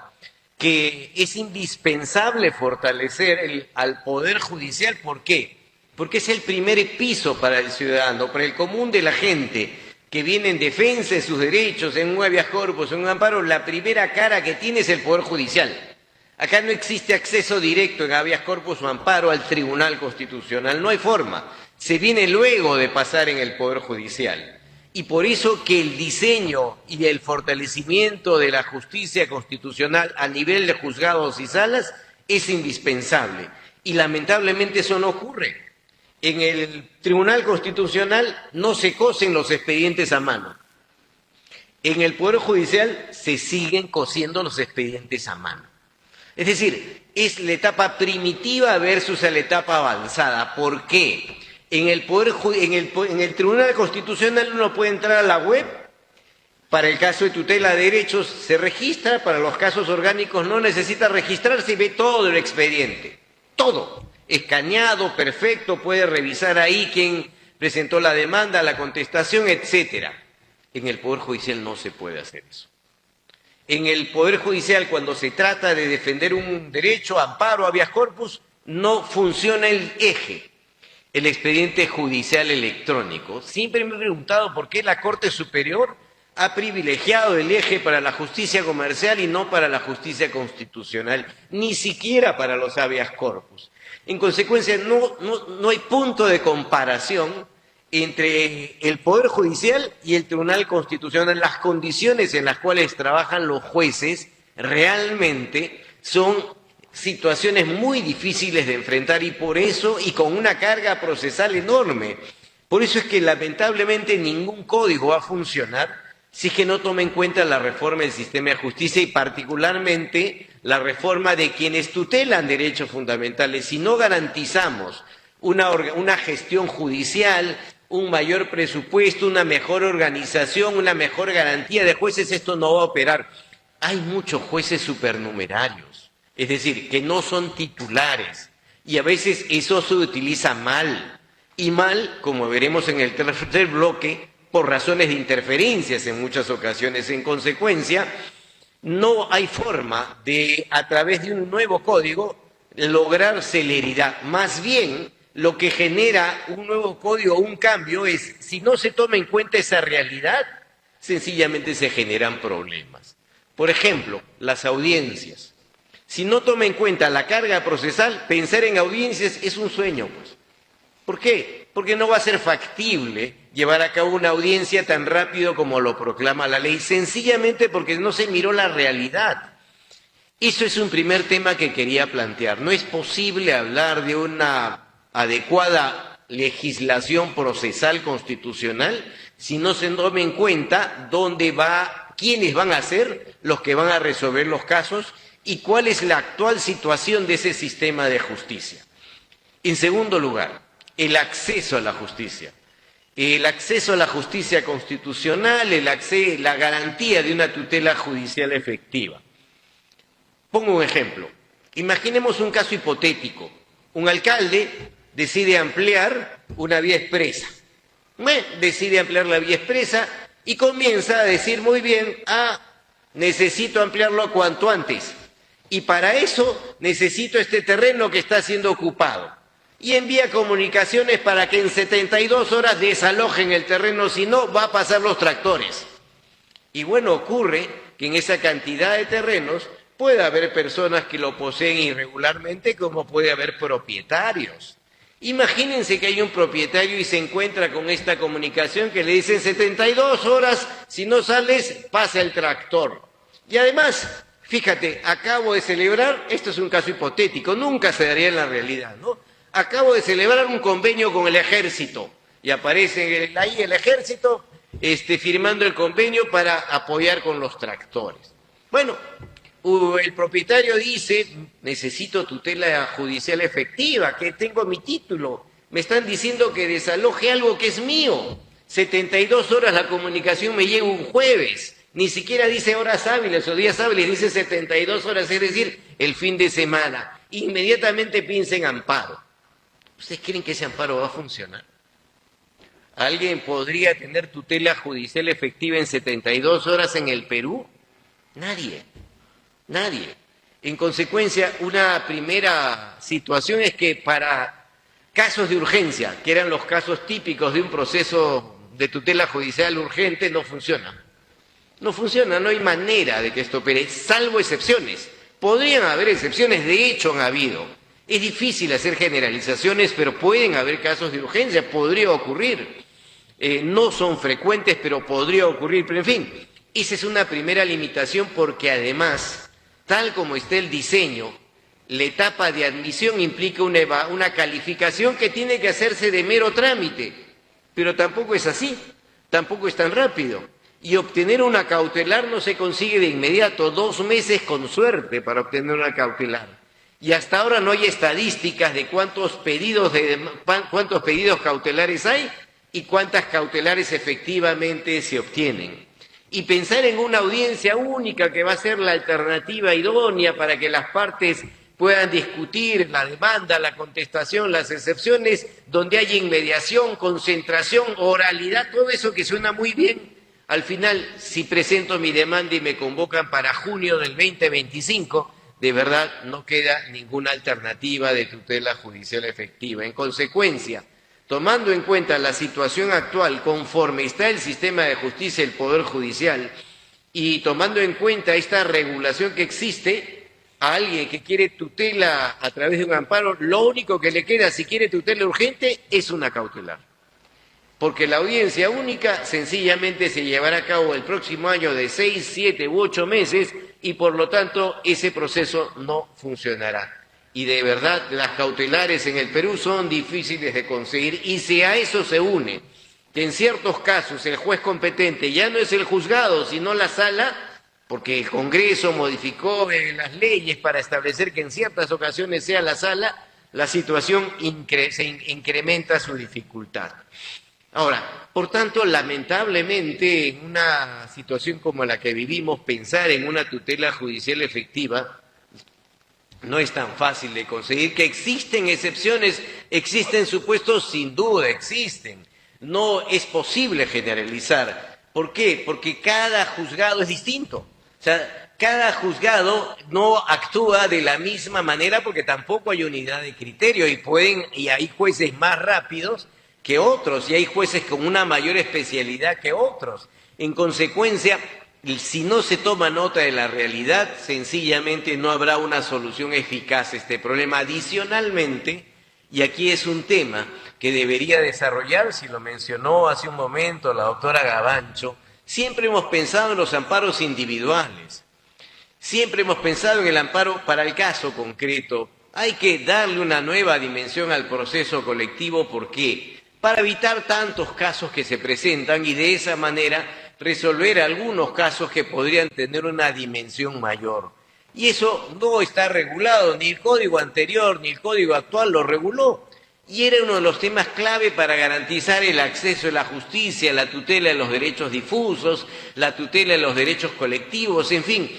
que es indispensable fortalecer al Poder Judicial. ¿Por qué? Porque es el primer piso para el ciudadano, para el común de la gente que viene en defensa de sus derechos, en un habeas corpus, en un amparo. La primera cara que tiene es el Poder Judicial. Acá no existe acceso directo en habeas corpus o amparo al Tribunal Constitucional, no hay forma. Se viene luego de pasar en el Poder Judicial. Y por eso que el diseño y el fortalecimiento de la justicia constitucional a nivel de juzgados y salas es indispensable. Y lamentablemente eso no ocurre. En el Tribunal Constitucional no se cosen los expedientes a mano. En el Poder Judicial se siguen cosiendo los expedientes a mano. Es decir, es la etapa primitiva versus la etapa avanzada. ¿Por qué? En el Tribunal Constitucional uno puede entrar a la web, para el caso de tutela de derechos se registra, para los casos orgánicos no necesita registrarse y ve todo el expediente, todo, escaneado, perfecto, puede revisar ahí quién presentó la demanda, la contestación, etcétera. En el Poder Judicial no se puede hacer eso. En el Poder Judicial, cuando se trata de defender un derecho, amparo, habeas corpus, no funciona el eje, el expediente judicial electrónico. Siempre me he preguntado por qué la Corte Superior ha privilegiado el eje para la justicia comercial y no para la justicia constitucional, ni siquiera para los habeas corpus. En consecuencia, no hay punto de comparación entre el Poder Judicial y el Tribunal Constitucional. Las condiciones en las cuales trabajan los jueces realmente son situaciones muy difíciles de enfrentar y por eso, y con una carga procesal enorme. Por eso es que lamentablemente ningún código va a funcionar si es que no toma en cuenta la reforma del sistema de justicia y particularmente la reforma de quienes tutelan derechos fundamentales. Si no garantizamos una gestión judicial, un mayor presupuesto, una mejor organización, una mejor garantía de jueces, esto no va a operar. Hay muchos jueces supernumerarios, es decir, que no son titulares y a veces eso se utiliza mal. Y mal, como veremos en el tercer bloque, por razones de interferencias en muchas ocasiones. En consecuencia, no hay forma de, a través de un nuevo código, lograr celeridad. Más bien, lo que genera un nuevo código, un cambio, es, si no se toma en cuenta esa realidad, sencillamente se generan problemas. Por ejemplo, las audiencias. Si no toma en cuenta la carga procesal, pensar en audiencias es un sueño, pues. ¿Por qué? Porque no va a ser factible llevar a cabo una audiencia tan rápido como lo proclama la ley, sencillamente porque no se miró la realidad. Eso es un primer tema que quería plantear. No es posible hablar de una adecuada legislación procesal constitucional si no se toma en cuenta quiénes van a ser los que van a resolver los casos y cuál es la actual situación de ese sistema de justicia. En segundo lugar, el acceso a la justicia. El acceso a la justicia constitucional, la garantía de una tutela judicial efectiva. Pongo un ejemplo. Imaginemos un caso hipotético. Un alcalde decide ampliar una vía expresa. Decide ampliar la vía expresa y comienza a decir muy bien, necesito ampliarlo cuanto antes. Y para eso necesito este terreno que está siendo ocupado. Y envía comunicaciones para que en 72 horas desalojen el terreno, si no, va a pasar los tractores. Y bueno, ocurre que en esa cantidad de terrenos puede haber personas que lo poseen irregularmente, como puede haber propietarios. Imagínense que hay un propietario y se encuentra con esta comunicación que le dicen 72 horas, si no sales, pasa el tractor. Y además, fíjate, acabo de celebrar, esto es un caso hipotético, nunca se daría en la realidad, ¿no? Acabo de celebrar un convenio con el ejército y aparece ahí el ejército firmando el convenio para apoyar con los tractores. Bueno, el propietario dice, necesito tutela judicial efectiva, que tengo mi título, me están diciendo que desaloje algo que es mío. 72 horas la comunicación me llega un jueves, ni siquiera dice horas hábiles o días hábiles, dice 72 horas, es decir, el fin de semana. Inmediatamente piensa en amparo. ¿Ustedes creen que ese amparo va a funcionar? ¿Alguien podría tener tutela judicial efectiva en 72 horas en el Perú? Nadie. En consecuencia, una primera situación es que para casos de urgencia, que eran los casos típicos de un proceso de tutela judicial urgente, no funciona. No funciona, no hay manera de que esto opere, salvo excepciones. Podrían haber excepciones, de hecho han habido. Es difícil hacer generalizaciones, pero pueden haber casos de urgencia, podría ocurrir. No son frecuentes, pero podría ocurrir. Pero en fin, esa es una primera limitación porque además, tal como está el diseño, la etapa de admisión implica una calificación que tiene que hacerse de mero trámite, pero tampoco es así, tampoco es tan rápido. Y obtener una cautelar no se consigue de inmediato, 2 meses con suerte para obtener una cautelar. Y hasta ahora no hay estadísticas de cuántos pedidos cautelares hay y cuántas cautelares efectivamente se obtienen. Y pensar en una audiencia única que va a ser la alternativa idónea para que las partes puedan discutir la demanda, la contestación, las excepciones, donde haya inmediación, concentración, oralidad, todo eso que suena muy bien. Al final, si presento mi demanda y me convocan para junio del 2025, de verdad no queda ninguna alternativa de tutela judicial efectiva. En consecuencia, tomando en cuenta la situación actual conforme está el sistema de justicia y el Poder Judicial, y tomando en cuenta esta regulación que existe, a alguien que quiere tutela a través de un amparo, lo único que le queda si quiere tutela urgente es una cautelar. Porque la audiencia única sencillamente se llevará a cabo el próximo año de 6, 7 u 8 meses y por lo tanto ese proceso no funcionará. Y de verdad las cautelares en el Perú son difíciles de conseguir y si a eso se une que en ciertos casos el juez competente ya no es el juzgado sino la sala, porque el Congreso modificó las leyes para establecer que en ciertas ocasiones sea la sala, la situación se incrementa su dificultad. Ahora, por tanto, lamentablemente, en una situación como la que vivimos, pensar en una tutela judicial efectiva no es tan fácil de conseguir. Que existen excepciones, existen supuestos, sin duda existen. No es posible generalizar. ¿Por qué? Porque cada juzgado es distinto. O sea, cada juzgado no actúa de la misma manera porque tampoco hay unidad de criterio y hay jueces más rápidos que otros y hay jueces con una mayor especialidad que otros. En consecuencia, si no se toma nota de la realidad, sencillamente no habrá una solución eficaz a este problema. Adicionalmente, y aquí es un tema que debería desarrollar, si lo mencionó hace un momento la doctora Gavancho, siempre hemos pensado en los amparos individuales, siempre hemos pensado en el amparo para el caso concreto. Hay que darle una nueva dimensión al proceso colectivo, ¿por qué? Para evitar tantos casos que se presentan y de esa manera resolver algunos casos que podrían tener una dimensión mayor. Y eso no está regulado, ni el código anterior ni el código actual lo reguló. Y era uno de los temas clave para garantizar el acceso a la justicia, la tutela de los derechos difusos, la tutela de los derechos colectivos, en fin,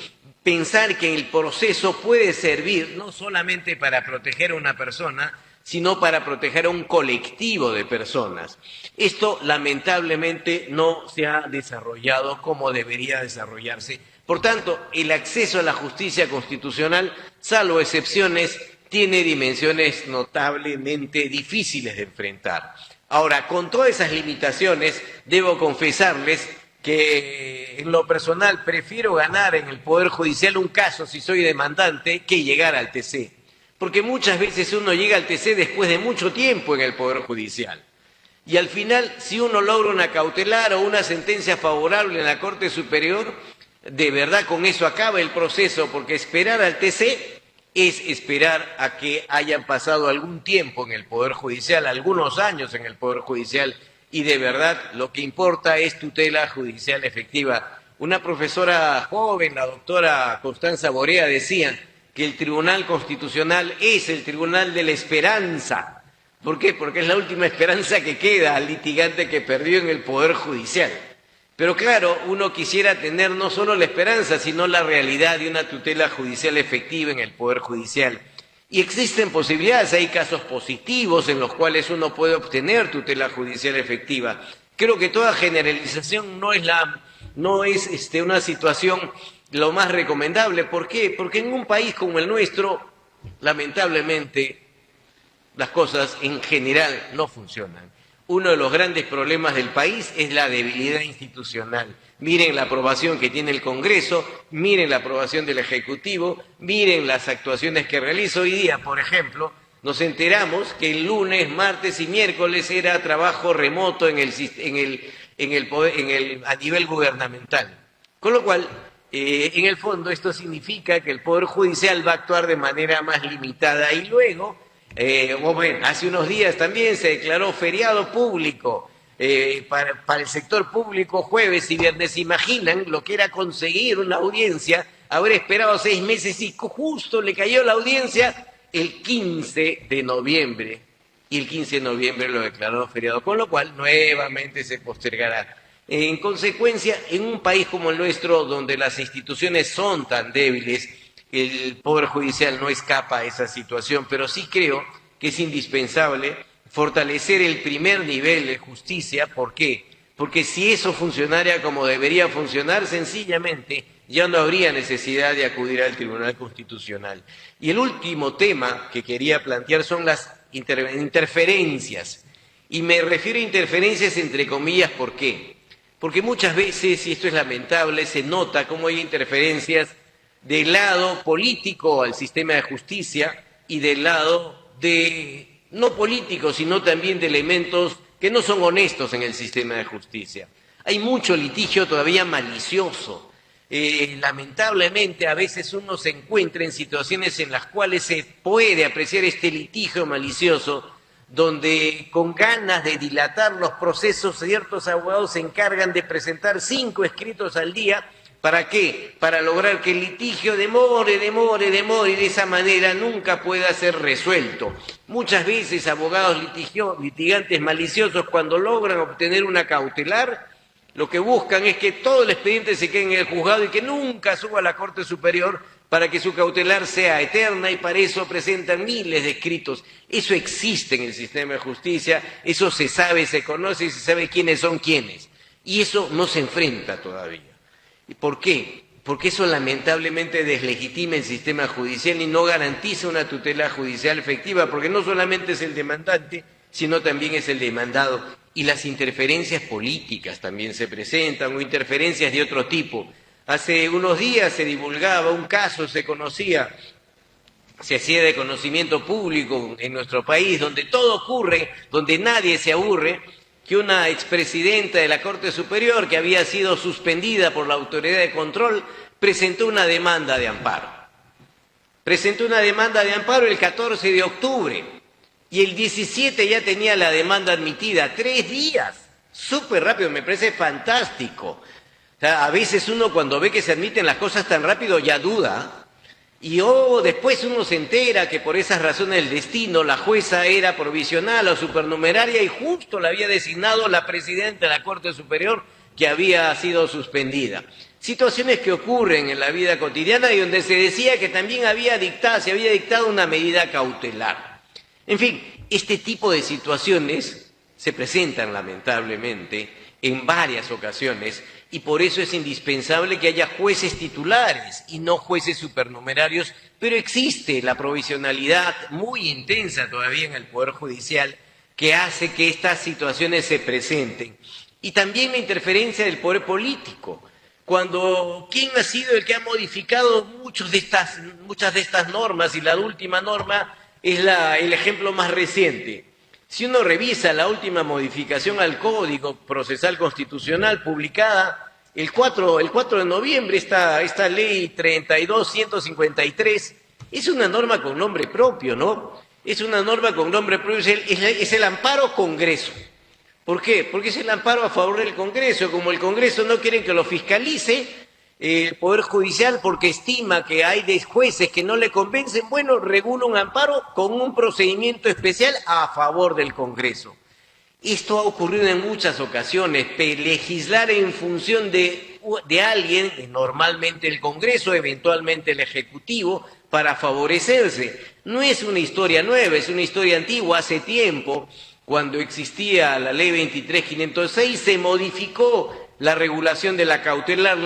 pensar que el proceso puede servir no solamente para proteger a una persona, sino para proteger a un colectivo de personas. Esto lamentablemente no se ha desarrollado como debería desarrollarse. Por tanto, el acceso a la justicia constitucional, salvo excepciones, tiene dimensiones notablemente difíciles de enfrentar. Ahora, con todas esas limitaciones, debo confesarles que en lo personal prefiero ganar en el Poder Judicial un caso si soy demandante que llegar al TC. Porque muchas veces uno llega al TC después de mucho tiempo en el Poder Judicial. Y al final, si uno logra una cautelar o una sentencia favorable en la Corte Superior, de verdad con eso acaba el proceso, porque esperar al TC es esperar a que hayan pasado algún tiempo en el Poder Judicial, algunos años en el Poder Judicial, y de verdad lo que importa es tutela judicial efectiva. Una profesora joven, la doctora Constanza Borea, decía que el Tribunal Constitucional es el Tribunal de la Esperanza. ¿Por qué? Porque es la última esperanza que queda al litigante que perdió en el Poder Judicial. Pero claro, uno quisiera tener no solo la esperanza, sino la realidad de una tutela judicial efectiva en el Poder Judicial. Y existen posibilidades, hay casos positivos en los cuales uno puede obtener tutela judicial efectiva. Creo que toda generalización no es una situación lo más recomendable. ¿Por qué? Porque en un país como el nuestro, lamentablemente, las cosas en general no funcionan. Uno de los grandes problemas del país es la debilidad institucional. Miren la aprobación que tiene el Congreso, miren la aprobación del Ejecutivo, miren las actuaciones que realiza hoy día. Por ejemplo, nos enteramos que el lunes, martes y miércoles era trabajo remoto a nivel gubernamental. Con lo cual, en el fondo, esto significa que el Poder Judicial va a actuar de manera más limitada y luego, hace unos días también se declaró feriado público para el sector público jueves y viernes. ¿Se imaginan lo que era conseguir una audiencia? Haber esperado 6 meses y justo le cayó la audiencia el 15 de noviembre. Y el 15 de noviembre lo declaró feriado, con lo cual nuevamente se postergará. En consecuencia, en un país como el nuestro, donde las instituciones son tan débiles, el Poder Judicial no escapa a esa situación, pero sí creo que es indispensable fortalecer el primer nivel de justicia. ¿Por qué? Porque si eso funcionara como debería funcionar, sencillamente ya no habría necesidad de acudir al Tribunal Constitucional. Y el último tema que quería plantear son las interferencias. Y me refiero a interferencias entre comillas, ¿por qué? Porque muchas veces, y esto es lamentable, se nota cómo hay interferencias del lado político al sistema de justicia y del lado de no políticos, sino también de elementos que no son honestos en el sistema de justicia. Hay mucho litigio todavía malicioso. Lamentablemente, a veces uno se encuentra en situaciones en las cuales se puede apreciar este litigio malicioso, donde con ganas de dilatar los procesos, ciertos abogados se encargan de presentar 5 escritos al día. ¿Para qué? Para lograr que el litigio demore, y de esa manera nunca pueda ser resuelto. Muchas veces abogados litigantes maliciosos, cuando logran obtener una cautelar, lo que buscan es que todo el expediente se quede en el juzgado y que nunca suba a la Corte Superior para que su cautelar sea eterna, y para eso presentan miles de escritos. Eso existe en el sistema de justicia, eso se sabe, se conoce y se sabe quiénes son quiénes. Y eso no se enfrenta todavía. ¿Y por qué? Porque eso lamentablemente deslegitima el sistema judicial y no garantiza una tutela judicial efectiva, porque no solamente es el demandante, sino también es el demandado. Y las interferencias políticas también se presentan, o interferencias de otro tipo. Hace unos días se divulgaba un caso, se conocía, se hacía de conocimiento público en nuestro país, donde todo ocurre, donde nadie se aburre, que una expresidenta de la Corte Superior, que había sido suspendida por la Autoridad de Control, presentó una demanda de amparo. Presentó una demanda de amparo el 14 de octubre y el 17 ya tenía la demanda admitida. 3 días, súper rápido, me parece fantástico. O sea, a veces uno cuando ve que se admiten las cosas tan rápido ya duda. Y después uno se entera que por esas razones del destino la jueza era provisional o supernumeraria y justo la había designado la presidenta de la Corte Superior, que había sido suspendida. Situaciones que ocurren en la vida cotidiana y donde se decía que también se había dictado una medida cautelar. En fin, este tipo de situaciones se presentan lamentablemente en varias ocasiones, y por eso es indispensable que haya jueces titulares y no jueces supernumerarios, pero existe la provisionalidad muy intensa todavía en el Poder Judicial que hace que estas situaciones se presenten. Y también la interferencia del poder político. ¿Quién ha sido el que ha modificado muchas de estas normas? Y la última norma es el ejemplo más reciente. Si uno revisa la última modificación al Código Procesal Constitucional publicada el 4 de noviembre, esta ley 32.153, es una norma con nombre propio, ¿no? Es una norma con nombre propio, es el amparo Congreso. ¿Por qué? Porque es el amparo a favor del Congreso. Como el Congreso no quiere que lo fiscalice el Poder Judicial porque estima que hay jueces que no le convencen, bueno, regula un amparo con un procedimiento especial a favor del Congreso. Esto ha ocurrido en muchas ocasiones, legislar en función de alguien, normalmente el Congreso, eventualmente el Ejecutivo, para favorecerse. No es una historia nueva, es una historia antigua. Hace tiempo, cuando existía la ley 23.506, se modificó la regulación de la cautelar,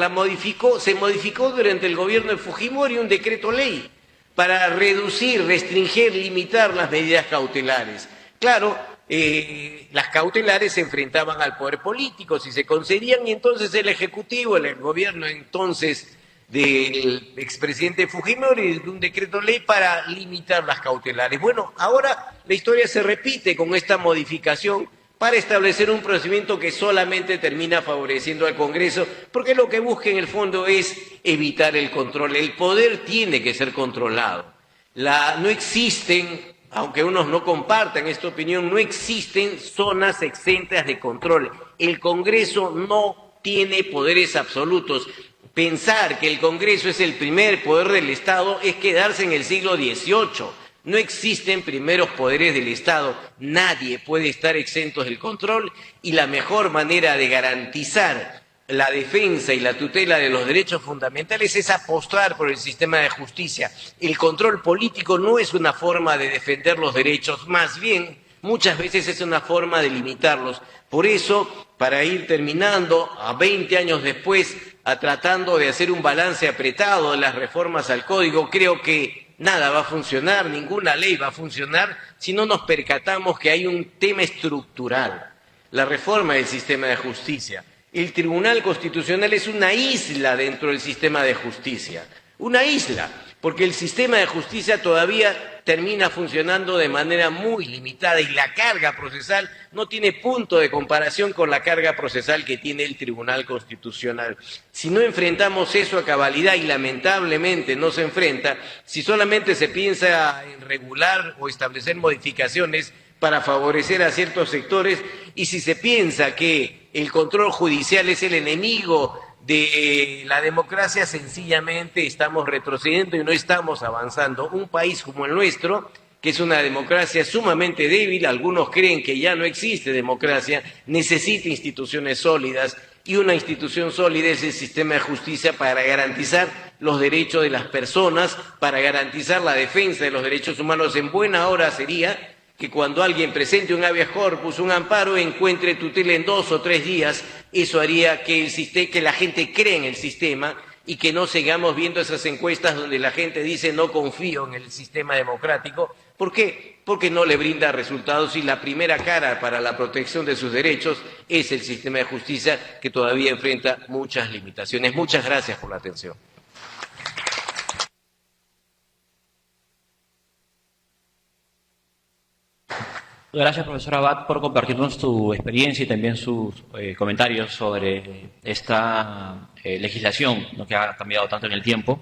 se modificó durante el gobierno de Fujimori un decreto ley para reducir, restringir, limitar las medidas cautelares. Claro, las cautelares se enfrentaban al poder político, si se concedían, y entonces el Ejecutivo, el gobierno entonces del expresidente Fujimori, un decreto ley para limitar las cautelares. Bueno, ahora la historia se repite con esta modificación para establecer un procedimiento que solamente termina favoreciendo al Congreso, porque lo que busca en el fondo es evitar el control. El poder tiene que ser controlado. No existen aunque unos no compartan esta opinión, no existen zonas exentas de control. El Congreso no tiene poderes absolutos. Pensar que el Congreso es el primer poder del Estado es quedarse en el siglo XVIII. No existen primeros poderes del Estado. Nadie puede estar exento del control y la mejor manera de garantizar la defensa y la tutela de los derechos fundamentales es apostar por el sistema de justicia. El control político no es una forma de defender los derechos, más bien muchas veces es una forma de limitarlos. Por eso, para ir terminando, a 20 años después, tratando de hacer un balance apretado de las reformas al Código, creo que nada va a funcionar, ninguna ley va a funcionar si no nos percatamos que hay un tema estructural, la reforma del sistema de justicia. El Tribunal Constitucional es una isla dentro del sistema de justicia, una isla, porque el sistema de justicia todavía termina funcionando de manera muy limitada y la carga procesal no tiene punto de comparación con la carga procesal que tiene el Tribunal Constitucional. Si no enfrentamos eso a cabalidad, y lamentablemente no se enfrenta, si solamente se piensa en regular o establecer modificaciones para favorecer a ciertos sectores, y si se piensa que el control judicial es el enemigo de la democracia, sencillamente estamos retrocediendo y no estamos avanzando. Un país como el nuestro, que es una democracia sumamente débil, algunos creen que ya no existe democracia, necesita instituciones sólidas, y una institución sólida es el sistema de justicia para garantizar los derechos de las personas, para garantizar la defensa de los derechos humanos. En buena hora sería que cuando alguien presente un habeas corpus, un amparo, encuentre tutela en 2 o 3 días. Eso haría que la gente cree en el sistema y que no sigamos viendo esas encuestas donde la gente dice no confío en el sistema democrático. ¿Por qué? Porque no le brinda resultados y la primera cara para la protección de sus derechos es el sistema de justicia, que todavía enfrenta muchas limitaciones. Muchas gracias por la atención. Gracias, profesor Abad, por compartirnos tu experiencia y también sus comentarios sobre esta legislación, ¿no?, que ha cambiado tanto en el tiempo.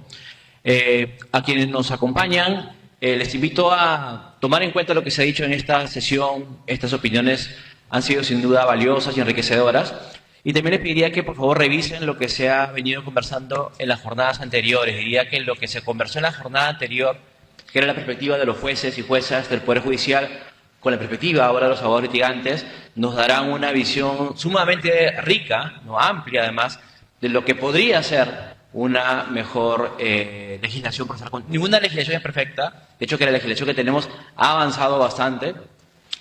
A quienes nos acompañan, les invito a tomar en cuenta lo que se ha dicho en esta sesión. Estas opiniones han sido sin duda valiosas y enriquecedoras. Y también les pediría que por favor revisen lo que se ha venido conversando en las jornadas anteriores. Diría que lo que se conversó en la jornada anterior, que era la perspectiva de los jueces y juezas del Poder Judicial, con la perspectiva ahora de los abogados litigantes, nos darán una visión sumamente rica, no amplia además, de lo que podría ser una mejor legislación procesal. Ninguna legislación es perfecta, de hecho que la legislación que tenemos ha avanzado bastante,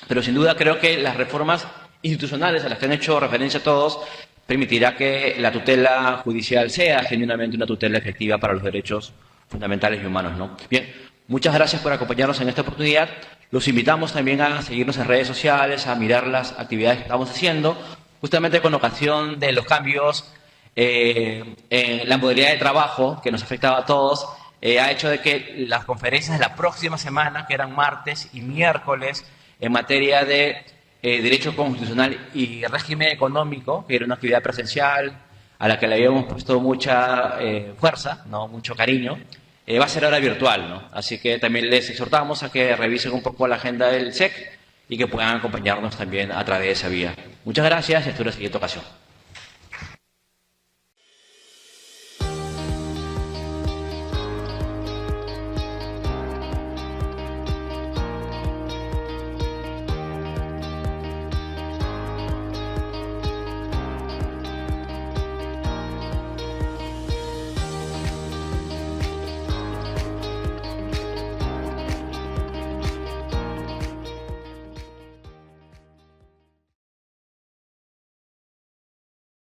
pero sin duda creo que las reformas institucionales a las que han hecho referencia todos permitirá que la tutela judicial sea genuinamente una tutela efectiva para los derechos fundamentales y humanos, ¿no? Bien, muchas gracias por acompañarnos en esta oportunidad. Los invitamos también a seguirnos en redes sociales, a mirar las actividades que estamos haciendo, justamente con ocasión de los cambios en la modalidad de trabajo que nos afectaba a todos. Ha hecho de que las conferencias de la próxima semana, que eran martes y miércoles, en materia de derecho constitucional y régimen económico, que era una actividad presencial a la que le habíamos puesto mucha fuerza, ¿no?, mucho cariño, va a ser ahora virtual, ¿no? Así que también les exhortamos a que revisen un poco la agenda del SEC y que puedan acompañarnos también a través de esa vía. Muchas gracias y hasta una siguiente ocasión.